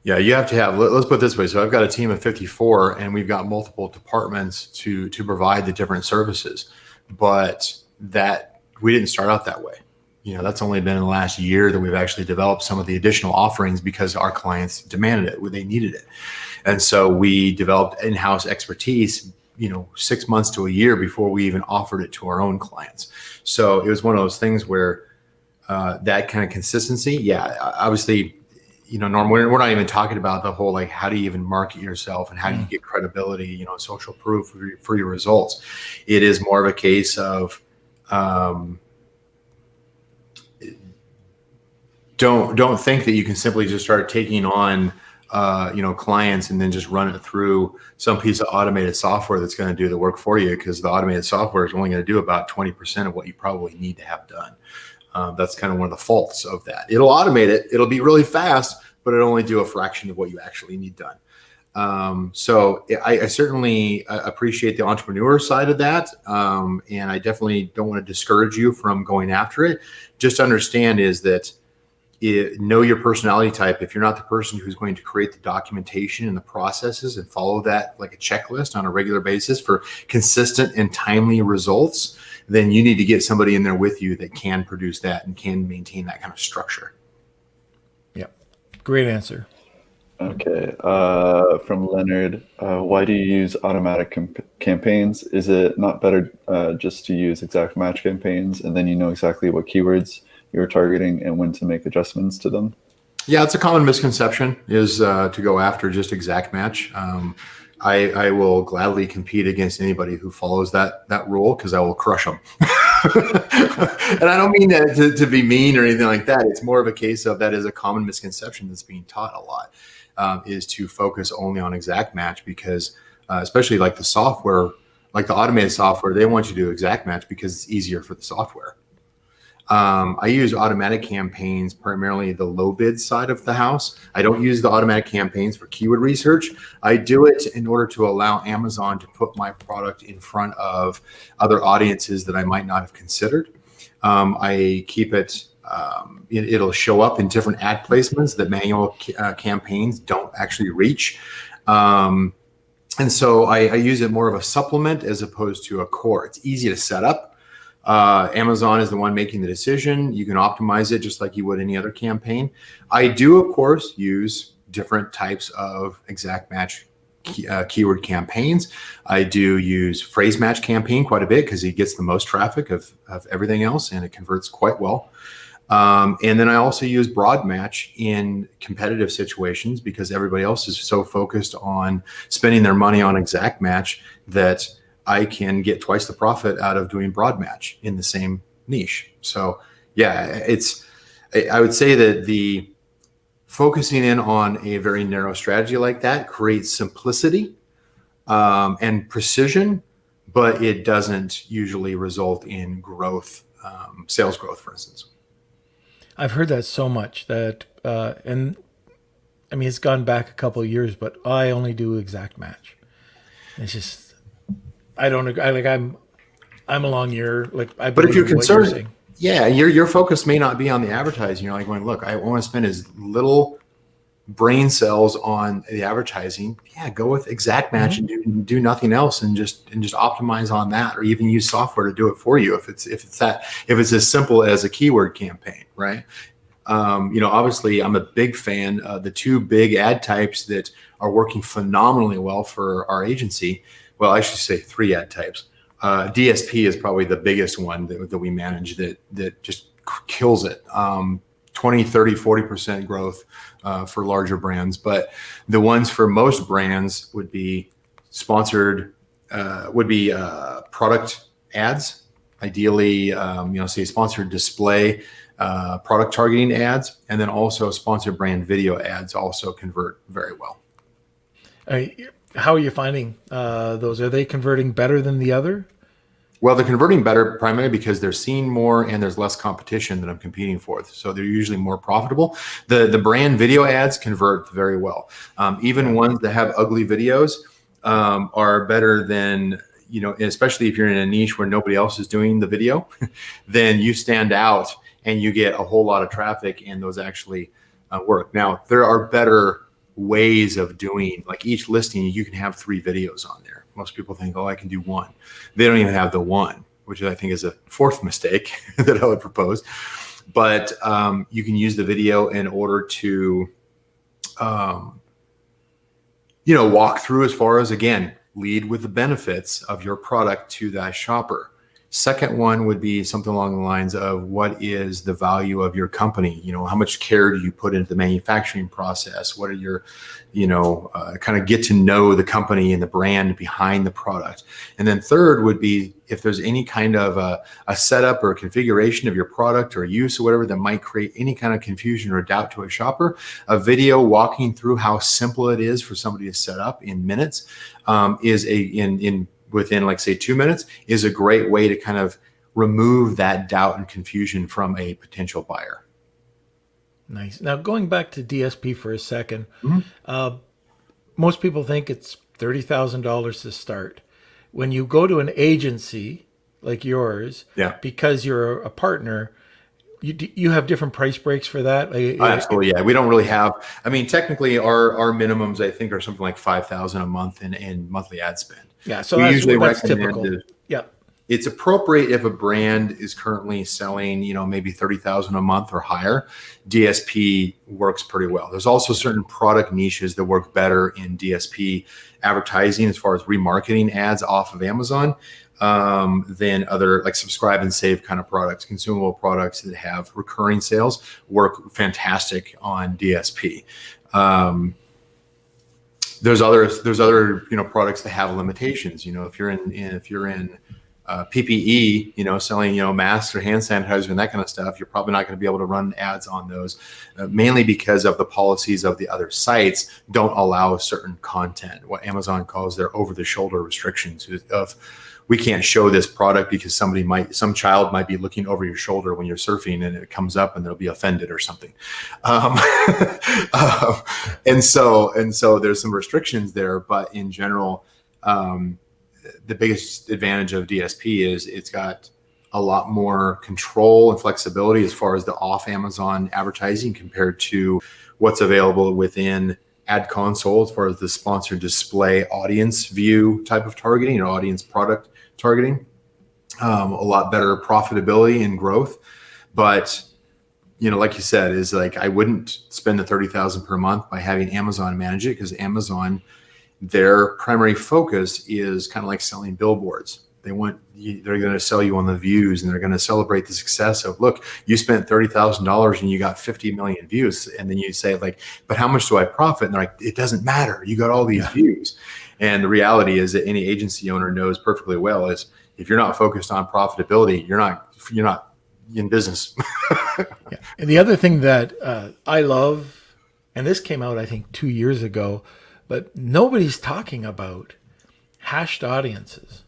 Yeah. You have to have, let's put it this way. So I've got a team of 54 and we've got multiple departments to provide the different services, but that we didn't start out that way. that's only been in the last year that we've actually developed some of the additional offerings because our clients demanded it, they needed it. And so we developed in-house expertise, 6 months to a year before we even offered it to our own clients. So it was one of those things where that kind of consistency, obviously, Norm, we're not even talking about the whole, like, how do you even market yourself and how do you get credibility, social proof for your results. It is more of a case of don't think that you can simply just start taking on clients and then just run it through some piece of automated software that's going to do the work for you, because the automated software is only going to do about 20% of what you probably need to have done. That's kind of one of the faults of that. It'll automate it. It'll be really fast, but it'll only do a fraction of what you actually need done. So I certainly appreciate the entrepreneur side of that. And I definitely don't want to discourage you from going after it. Just understand is that know your personality type. If you're not the person who's going to create the documentation and the processes and follow that like a checklist on a regular basis for consistent and timely results, then you need to get somebody in there with you that can produce that and can maintain that kind of structure. Yeah. Great answer. Okay. From Leonard, why do you use automatic campaigns? Is it not better just to use exact match campaigns and then you know exactly what keywords you're targeting and when to make adjustments to them? Yeah, it's a common misconception is to go after just exact match. I will gladly compete against anybody who follows that rule, because I will crush them. And I don't mean that to be mean or anything like that. It's more of a case of that is a common misconception that's being taught a lot, is to focus only on exact match, because especially like the software, like the automated software, they want you to do exact match because it's easier for the software. I use automatic campaigns, primarily the low bid side of the house. I don't use the automatic campaigns for keyword research. I do it in order to allow Amazon to put my product in front of other audiences that I might not have considered. I keep it, it'll show up in different ad placements that manual campaigns don't actually reach. And so I use it more of a supplement as opposed to a core. It's easy to set up. Amazon is the one making the decision. You can optimize it just like you would any other campaign. I do, of course, use different types of exact match keyword campaigns. I do use phrase match campaign quite a bit because it gets the most traffic of everything else, and it converts quite well. And then I also use broad match in competitive situations because everybody else is so focused on spending their money on exact match that I can get twice the profit out of doing broad match in the same niche. So yeah, I would say that the focusing in on a very narrow strategy like that creates simplicity and precision, but it doesn't usually result in growth, sales growth, for instance. I've heard that so much that, and I mean, it's gone back a couple of years, but I only do exact match. It's just, I don't agree. I'm along your, but if you're concerned, your focus may not be on the advertising. You're like going, look, I want to spend as little brain cells on the advertising. Yeah, go with exact match and do nothing else, and just optimize on that, or even use software to do it for you. If it's as simple as a keyword campaign, right? Obviously I'm a big fan of the two big ad types that are working phenomenally well for our agency. Well, I should say three ad types. DSP is probably the biggest one that we manage that just kills it. 20, 30, 40% growth for larger brands. But the ones for most brands would be sponsored, product ads. Ideally, say sponsored display, product targeting ads, and then also sponsored brand video ads also convert very well. How are you finding those? Are they converting better than the other? Well, they're converting better primarily because they're seeing more and there's less competition that I'm competing for. So they're usually more profitable. The brand video ads convert very well. Even ones that have ugly videos are better than, especially if you're in a niche where nobody else is doing the video, then you stand out and you get a whole lot of traffic, and those actually work. Now, there are better ways of doing, like each listing, you can have 3 videos on there. Most people think, I can do 1. They don't even have the 1, which I think is a fourth mistake that I would propose. But you can use the video in order to, walk through as far as, again, lead with the benefits of your product to that shopper. Second one would be something along the lines of, what is the value of your company? How much care do you put into the manufacturing process? What are your, kind of get to know the company and the brand behind the product. And then third would be, if there's any kind of a setup or a configuration of your product or use or whatever that might create any kind of confusion or doubt to a shopper, a video walking through how simple it is for somebody to set up in minutes within, like, say, 2 minutes, is a great way to kind of remove that doubt and confusion from a potential buyer. Nice. Now, going back to DSP for a second, most people think it's $30,000 to start. When you go to an agency like yours, because you're a partner, you have different price breaks for that? Absolutely, yeah. We don't really have. I mean, technically, our minimums, I think, are something like $5,000 a month in monthly ad spend. Yeah, so we usually that's recommend typical. Yeah, it's appropriate if a brand is currently selling, maybe $30,000 a month or higher. DSP works pretty well. There's also certain product niches that work better in DSP advertising as far as remarketing ads off of Amazon than other, like, subscribe and save kind of products. Consumable products that have recurring sales work fantastic on DSP. There's other products that have limitations. If you're in PPE, selling masks or hand sanitizer and that kind of stuff, you're probably not going to be able to run ads on those, mainly because of the policies of the other sites don't allow certain content. What Amazon calls their over-the-shoulder restrictions of, we can't show this product because some child might be looking over your shoulder when you're surfing and it comes up and they'll be offended or something. And so there's some restrictions there, but in general, the biggest advantage of DSP is it's got a lot more control and flexibility as far as the off Amazon advertising compared to what's available within Ad Console as far as the sponsored display audience view type of targeting or audience product targeting. A lot better profitability and growth. But, like you said, is like, I wouldn't spend the $30,000 per month by having Amazon manage it, because Amazon, their primary focus is kind of like selling billboards. They're going to sell you on the views, and they're going to celebrate the success of, look, you spent $30,000 and you got 50 million views. And then you say, like, but how much do I profit? And they're like, it doesn't matter. You got all these views. And the reality is that any agency owner knows perfectly well is, if you're not focused on profitability, you're not in business. Yeah. And the other thing that I love, and this came out, I think, 2 years ago, but nobody's talking about hashed audiences.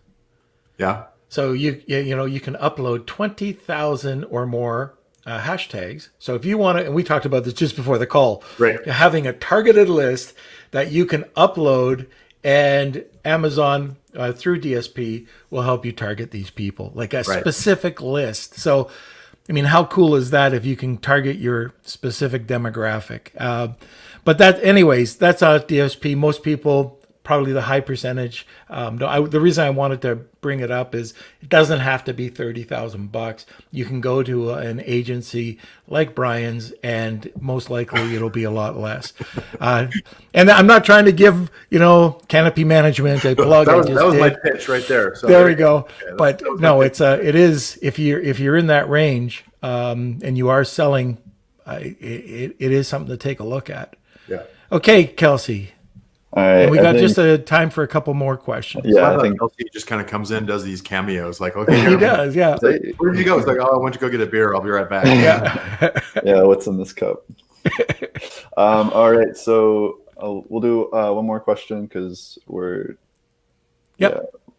Yeah. So you can upload 20,000 or more hashtags. So if you want to, and we talked about this just before the call, right? Having a targeted list that you can upload, and Amazon through DSP will help you target these people, like a specific list. So, I mean, how cool is that if you can target your specific demographic? But that's our DSP. Most people, probably the high percentage. The reason I wanted to bring it up is it doesn't have to be $30,000. You can go to an agency like Brian's, and most likely it'll be a lot less. And I'm not trying to give Canopy Management a plug. that was my pitch right there. So there we go. Okay, but no, it is, if you're in that range and you are selling, it is something to take a look at. Yeah. Okay, Kelsey. All right, and we got just a time for a couple more questions. Yeah, I think Kelsey just kind of comes in, does these cameos, like, okay, he does, yeah. Where did you go? It's like, oh, I went to go get a beer. I'll be right back. Yeah. Yeah, what's in this cup? All right, so we'll do one more question because we're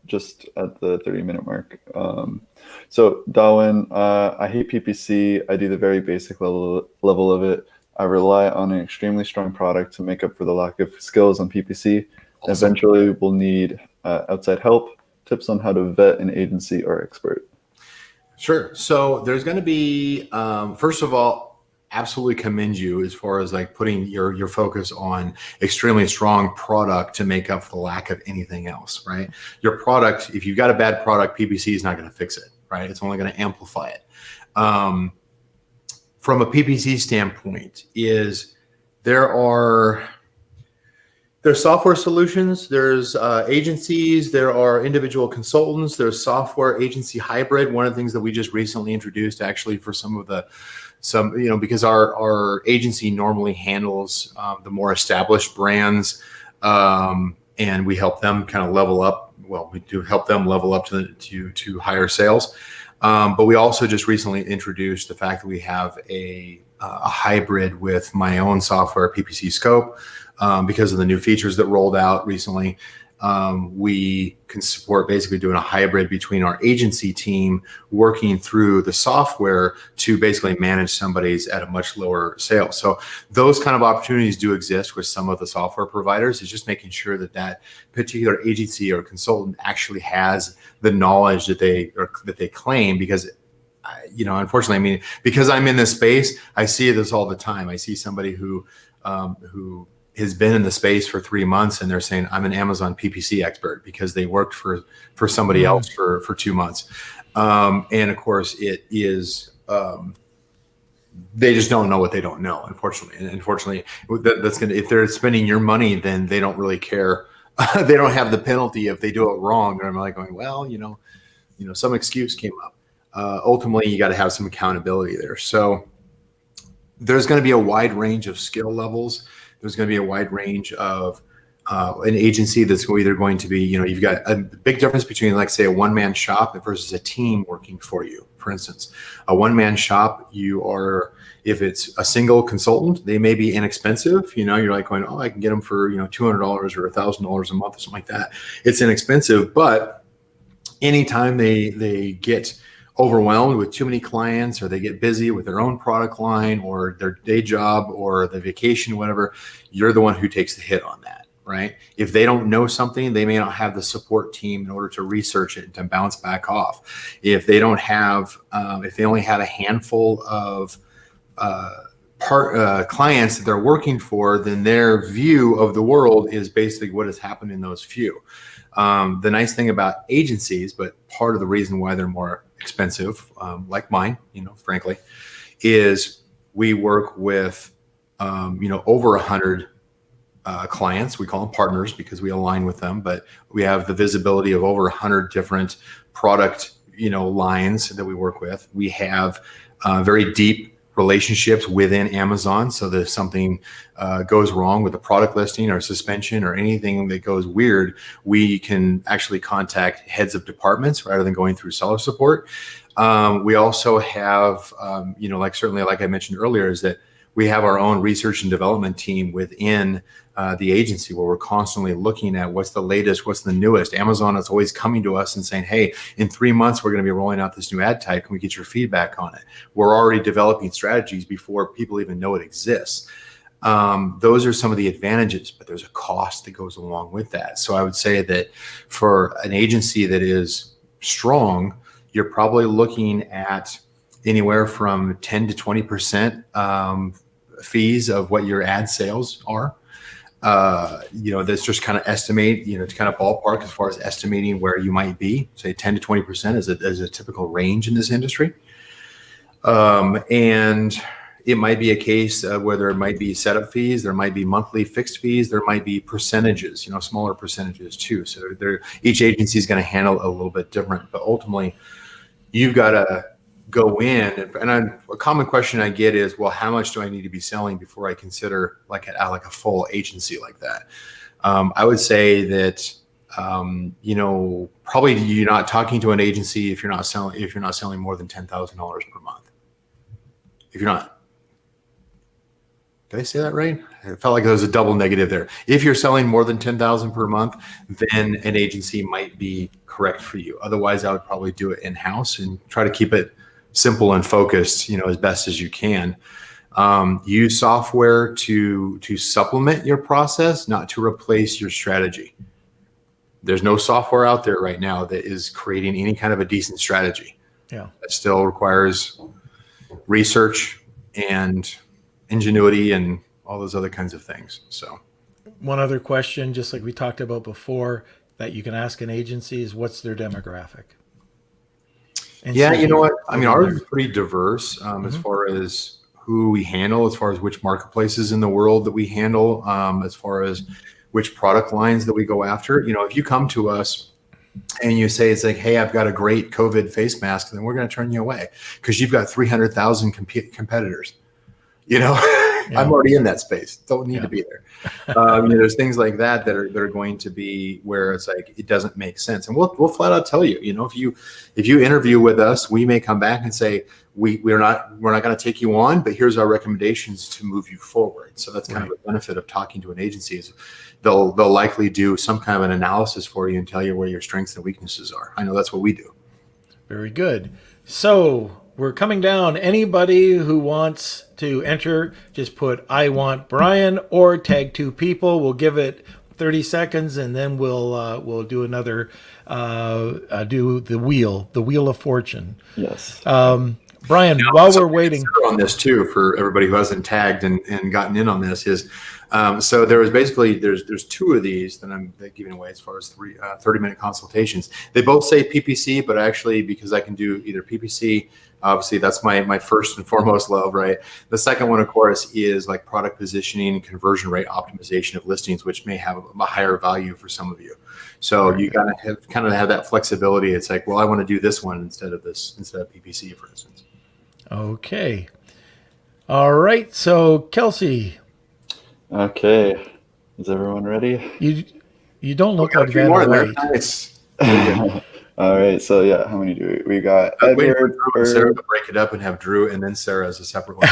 just at the 30-minute mark. So Darwin, I hate PPC. I do the very basic level of it. I rely on an extremely strong product to make up for the lack of skills on PPC. Awesome. Eventually, we'll need outside help, tips on how to vet an agency or expert. Sure. So there's going to be, first of all, absolutely commend you as far as like putting your focus on extremely strong product to make up for the lack of anything else, right? Your product, if you've got a bad product, PPC is not going to fix it, right? It's only going to amplify it. from a PPC standpoint is there's software solutions, there's agencies, there are individual consultants, there's software agency hybrid. One of the things that we just recently introduced actually for because our agency normally handles the more established brands, and we help them kind of level up. Well, we do help them level up to higher sales. But we also just recently introduced the fact that we have a hybrid with my own software, PPC Scope, because of the new features that rolled out recently. We can support basically doing a hybrid between our agency team working through the software to basically manage somebody's at a much lower sale. So those kind of opportunities do exist with some of the software providers. It's just making sure that that particular agency or consultant actually has the knowledge that they claim, because unfortunately, I mean, because I'm in this space, I see this all the time. I see somebody who has been in the space for 3 months and they're saying, I'm an Amazon PPC expert, because they worked for somebody else for 2 months. And of course it is, they just don't know what they don't know, unfortunately. And unfortunately, if they're spending your money, then they don't really care. They don't have the penalty if they do it wrong. And I'm like going, well, some excuse came up. Ultimately, you got to have some accountability there. So there's going to be a wide range of skill levels. There's going to be a wide range of an agency that's either going to be, you've got a big difference between, like, say, a one-man shop versus a team working for you. For instance, a one-man shop, if it's a single consultant, they may be inexpensive. You're like going, I can get them for, $200 or $1,000 a month or something like that. It's inexpensive, but anytime they get overwhelmed with too many clients, or they get busy with their own product line or their day job or the vacation, whatever, you're the one who takes the hit on that, right? If they don't know something, they may not have the support team in order to research it and to bounce back off. If they don't have, if they only have a handful of clients that they're working for, then their view of the world is basically what has happened in those few. The nice thing about agencies, but part of the reason why they're more expensive, like mine, frankly, is we work with, over 100 clients. We call them partners because we align with them, but we have the visibility of over 100 different product, lines that we work with. We have very deep relationships within Amazon, so that if something goes wrong with a product listing or suspension or anything that goes weird, we can actually contact heads of departments rather than going through seller support. We also have, like I mentioned earlier, is that we have our own research and development team within the agency, where we're constantly looking at what's the latest, what's the newest. Amazon is always coming to us and saying, hey, in 3 months, we're going to be rolling out this new ad type. Can we get your feedback on it? We're already developing strategies before people even know it exists. Those are some of the advantages, but there's a cost that goes along with that. So I would say that for an agency that is strong, you're probably looking at anywhere from 10 to 20% fees of what your ad sales are. That's just kind of estimate, to kind of ballpark as far as estimating where you might be. Say 10 to 20% is a typical range in this industry. And it might be a case where there might be setup fees, there might be monthly fixed fees, there might be percentages, smaller percentages too. So each agency is going to handle it a little bit different, but ultimately you've got to go in, and a common question I get is, well, how much do I need to be selling before I consider like a full agency like that? I would say that probably you're not talking to an agency if you're not selling more than $10,000 per month. If you're not, did I say that right? I felt like there was a double negative there. If you're selling more than $10,000 per month, then an agency might be correct for you. Otherwise, I would probably do it in-house and try to keep it simple and focused, as best as you can. Use software to supplement your process, not to replace your strategy. There's no software out there right now that is creating any kind of a decent strategy. Yeah, it still requires research and ingenuity and all those other kinds of things. So, one other question, just like we talked about before, that you can ask an agency is, what's their demographic? And yeah, so you know what? I mean, ours is pretty diverse as far as who we handle, as far as which marketplaces in the world that we handle, as far as which product lines that we go after. If you come to us and you say, it's like, hey, I've got a great COVID face mask, then we're going to turn you away because you've got 300,000 competitors. I'm already in that space. Don't need to be there. There's things like that are going to be where it's like, it doesn't make sense. And we'll flat out tell you, if you interview with us, we may come back and say, we're not going to take you on, but here's our recommendations to move you forward. So that's kind of the benefit of talking to an agency is they'll likely do some kind of an analysis for you and tell you where your strengths and weaknesses are. I know that's what we do. Very good. So we're coming down. Anybody who wants to enter, just put "I want Brian" or tag 2 people. We'll give it 30 seconds, and then we'll do another do the wheel of fortune. Yes. Brian, while we're waiting on this too, for everybody who hasn't tagged and gotten in on this is, so there was basically, there's 2 of these that I'm giving away as far as 30-minute consultations. They both say PPC, but actually, because I can do either PPC, obviously that's my first and foremost love, right? The second one, of course, is like product positioning, conversion rate optimization of listings, which may have a higher value for some of you. So you gotta have that flexibility. It's like, well, I want to do this one instead of PPC, for instance. Okay. All right. So Kelsey. Okay. Is everyone ready? You don't look like Van White. Nice. All right. So yeah, how many do we got? Edward, Sarah to break it up and have Drew and then Sarah as a separate one.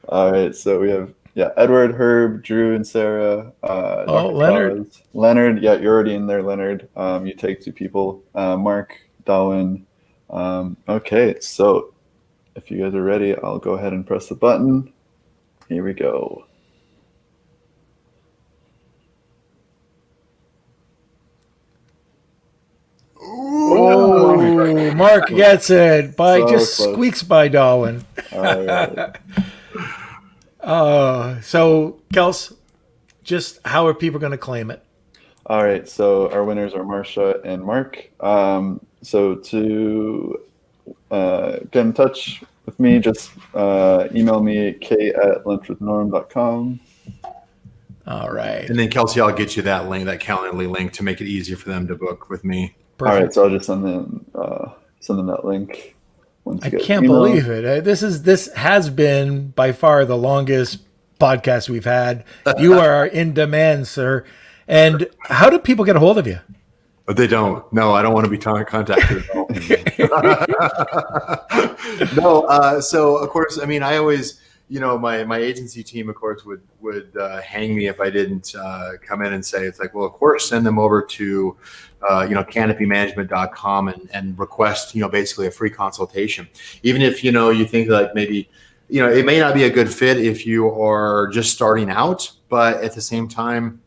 All right. So we have Edward, Herb, Drew, and Sarah. Leonard. Leonard. Yeah, you're already in there, Leonard. You take 2 people. Mark, Darwin. Okay, so if you guys are ready, I'll go ahead and press the button. Here we go. Oh, Mark gets it by So just close. squeaks by Darwin. All right. So Kels, just how are people going to claim it? All right, so our winners are Marsha and Mark. So to get in touch with me, just email me at k@lunchwithnorm.com. All right. And then Kelsey, I'll get you that link, that Calendly link, to make it easier for them to book with me. Perfect. All right, so I'll just send them that link. Once I you get can't email. believe it. This has been by far the longest podcast we've had. You are in demand, sir. And how do people get a hold of you? But they don't. No, I don't want to be contacted at all. No. So of course, I mean, I always, my agency team, of course, would hang me if I didn't come in and say, it's like, well, of course, send them over to, canopymanagement.com and request, basically a free consultation. Even if, you think like maybe, it may not be a good fit if you are just starting out, but at the same time,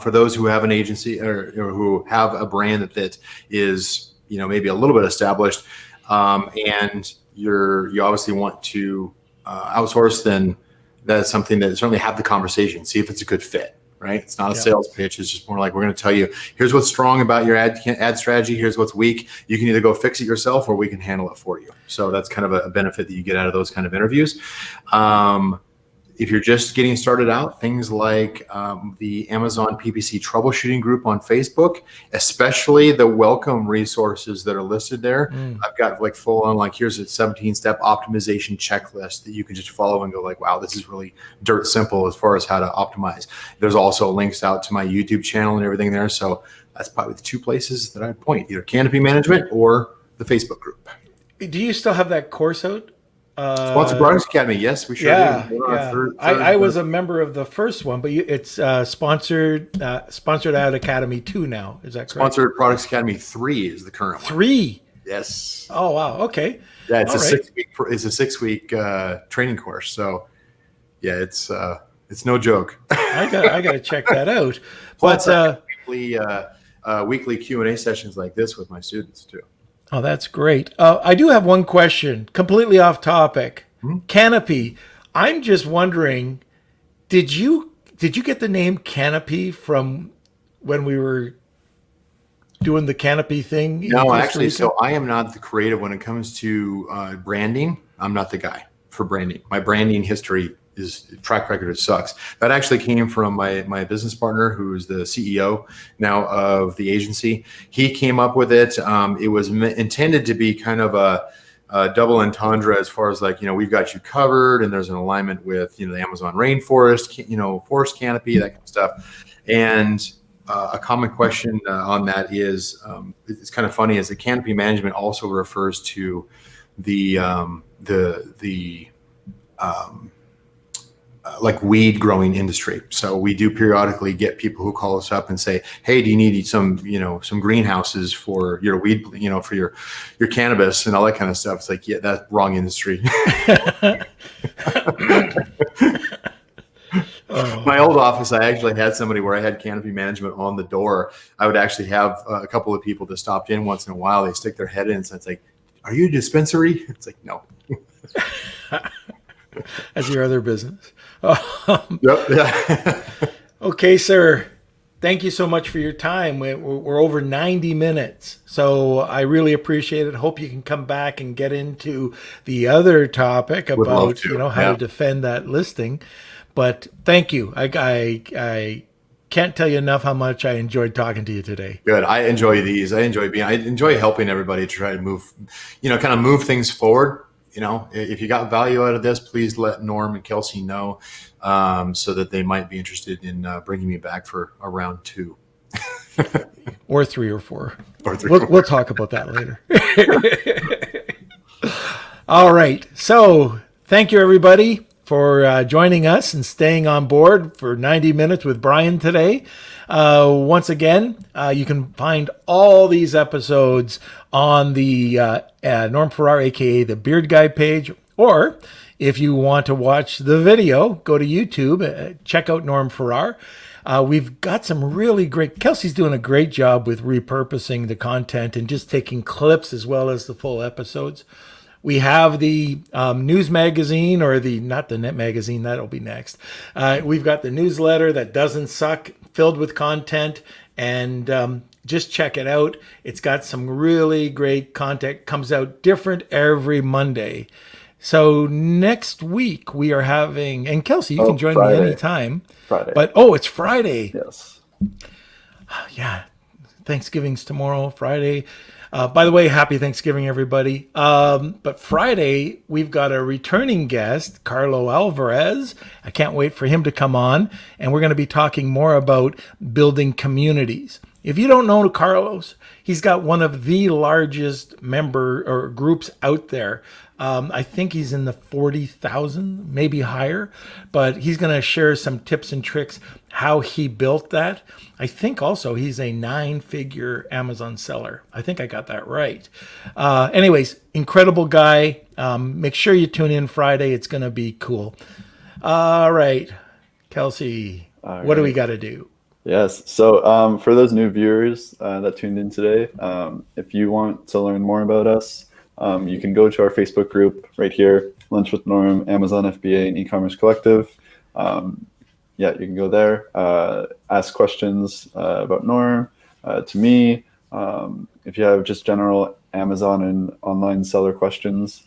for those who have an agency or who have a brand that is, maybe a little bit established, and you obviously want to outsource, then that's something that certainly have the conversation, see if it's a good fit, right? It's not a sales pitch. It's just more like, we're going to tell you, here's what's strong about your ad strategy. Here's what's weak. You can either go fix it yourself or we can handle it for you. So that's kind of a benefit that you get out of those kind of interviews. If you're just getting started out, things like the Amazon PPC troubleshooting group on Facebook, especially the welcome resources that are listed there. I've got like full on, like, here's a 17-step optimization checklist that you can just follow and go like, wow, this is really dirt simple as far as how to optimize. There's also links out to my YouTube channel and everything there. So that's probably the 2 places that I'd point, either Canopy Management or the Facebook group. Do you still have that course out? Sponsored Products Academy, yes, we sure do. I was a member of the first one, but it's sponsored out Academy 2 now. Is that correct? Sponsored Products Academy 3 is the current one. 3? Yes. Oh, wow. Okay. Yeah, it's All a right. 6-week training course. So yeah, it's no joke. I got to check that out. Plus, But weekly Q&A sessions like this with my students too. oh, that's great. I do have one question, completely off topic. Canopy. I'm just wondering, did you get the name Canopy from when we were doing the canopy thing? in No, Costa actually, Rica? so I am not the creative when it comes to branding. I'm not the guy for branding. My branding history is track record. It sucks. That actually came from my business partner, who is the CEO now of the agency. He came up with it. It was intended to be kind of a double entendre as far as like, we've got you covered, and there's an alignment with, the Amazon rainforest, forest canopy, that kind of stuff. And a common question on that is, it's kind of funny, is that canopy management also refers to the like weed growing industry. So we do periodically get people who call us up and say, "Hey, do you need some greenhouses for your weed, for your cannabis and all that kind of stuff?" It's like, yeah, that's wrong industry. My old office, I actually had somebody where I had canopy management on the door. I would actually have a couple of people that stopped in once in a while. They stick their head in, so it's like, "Are you a dispensary?" It's like, no. As your other business. Yep. Yeah. Okay, sir. Thank you so much for your time. We're over 90 minutes, so I really appreciate it. Hope you can come back and get into the other topic Would love about to. how Yeah. to defend that listing. But thank you. I can't tell you enough how much I enjoyed talking to you today. Good. I enjoy these. I enjoy helping everybody to try to move, kind of move things forward. If you got value out of this, please let Norm and Kelsey know, so that they might be interested in bringing me back for a round 2. Or 3 or 4. Or 3 We'll talk about that later. All right. So thank you, everybody, for joining us and staying on board for 90 minutes with Brian today. Once again, you can find all these episodes on the Norm Farrar, aka the Beard Guy page, or if you want to watch the video, go to YouTube, check out Norm Farrar. We've got some really great, Kelsey's doing a great job with repurposing the content and just taking clips as well as the full episodes. We have the news magazine, or not the net magazine, that'll be next. We've got the newsletter that doesn't suck, filled with content, and just check it out. It's got some really great content, comes out different every Monday. So next week we are having, and Kelsey, you can join Friday. me anytime. Friday. But, it's Friday. Yes. Yeah. Thanksgiving's tomorrow, Friday. By the way, happy Thanksgiving, everybody. But Friday, we've got a returning guest, Carlo Alvarez. I can't wait for him to come on. And we're going to be talking more about building communities. If you don't know Carlos, he's got one of the largest member or groups out there. I think he's in the 40,000, maybe higher, but he's going to share some tips and tricks how he built that. I think also he's a 9-figure Amazon seller. I think I got that right. Anyways, incredible guy. Make sure you tune in Friday. It's going to be cool. All right, Kelsey, what do we got to do? Yes. So for those new viewers that tuned in today, if you want to learn more about us, you can go to our Facebook group right here, Lunch with Norm, Amazon FBA, and eCommerce Collective. You can go there, ask questions about Norm to me. If you have just general Amazon and online seller questions,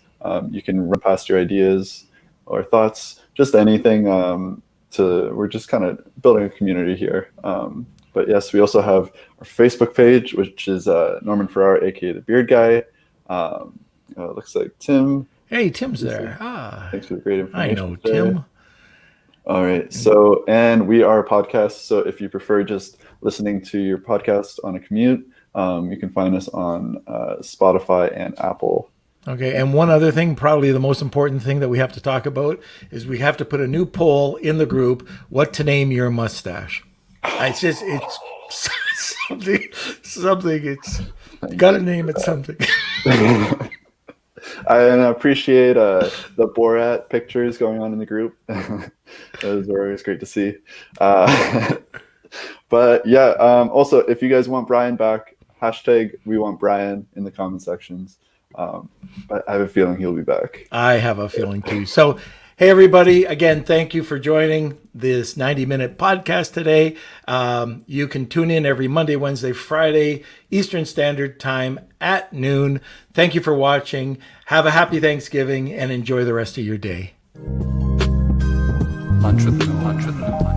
you can run past your ideas or thoughts, just anything. We're just kind of building a community here. But yes, we also have our Facebook page, which is Norman Farrar, aka the Beard Guy. Looks like Tim. Hey, Tim's there. Thanks for the great information. I know Tim. All right. So, and we are a podcast. So if you prefer just listening to your podcast on a commute, you can find us on Spotify and Apple. Okay, and one other thing, probably the most important thing that we have to talk about, is we have to put a new poll in the group, what to name your mustache. It's something, it's got to name it something. I appreciate the Borat pictures going on in the group. Those are always great to see. But yeah, also, if you guys want Brian back, hashtag we want Brian in the comment sections. But I have a feeling he'll be back. I have a feeling too. So, hey, everybody, again, thank you for joining. this 90-minute podcast today. You can tune in every Monday, Wednesday, Friday, Eastern Standard Time at noon. Thank you for watching. Have a happy Thanksgiving and enjoy the rest of your day. Lunch with the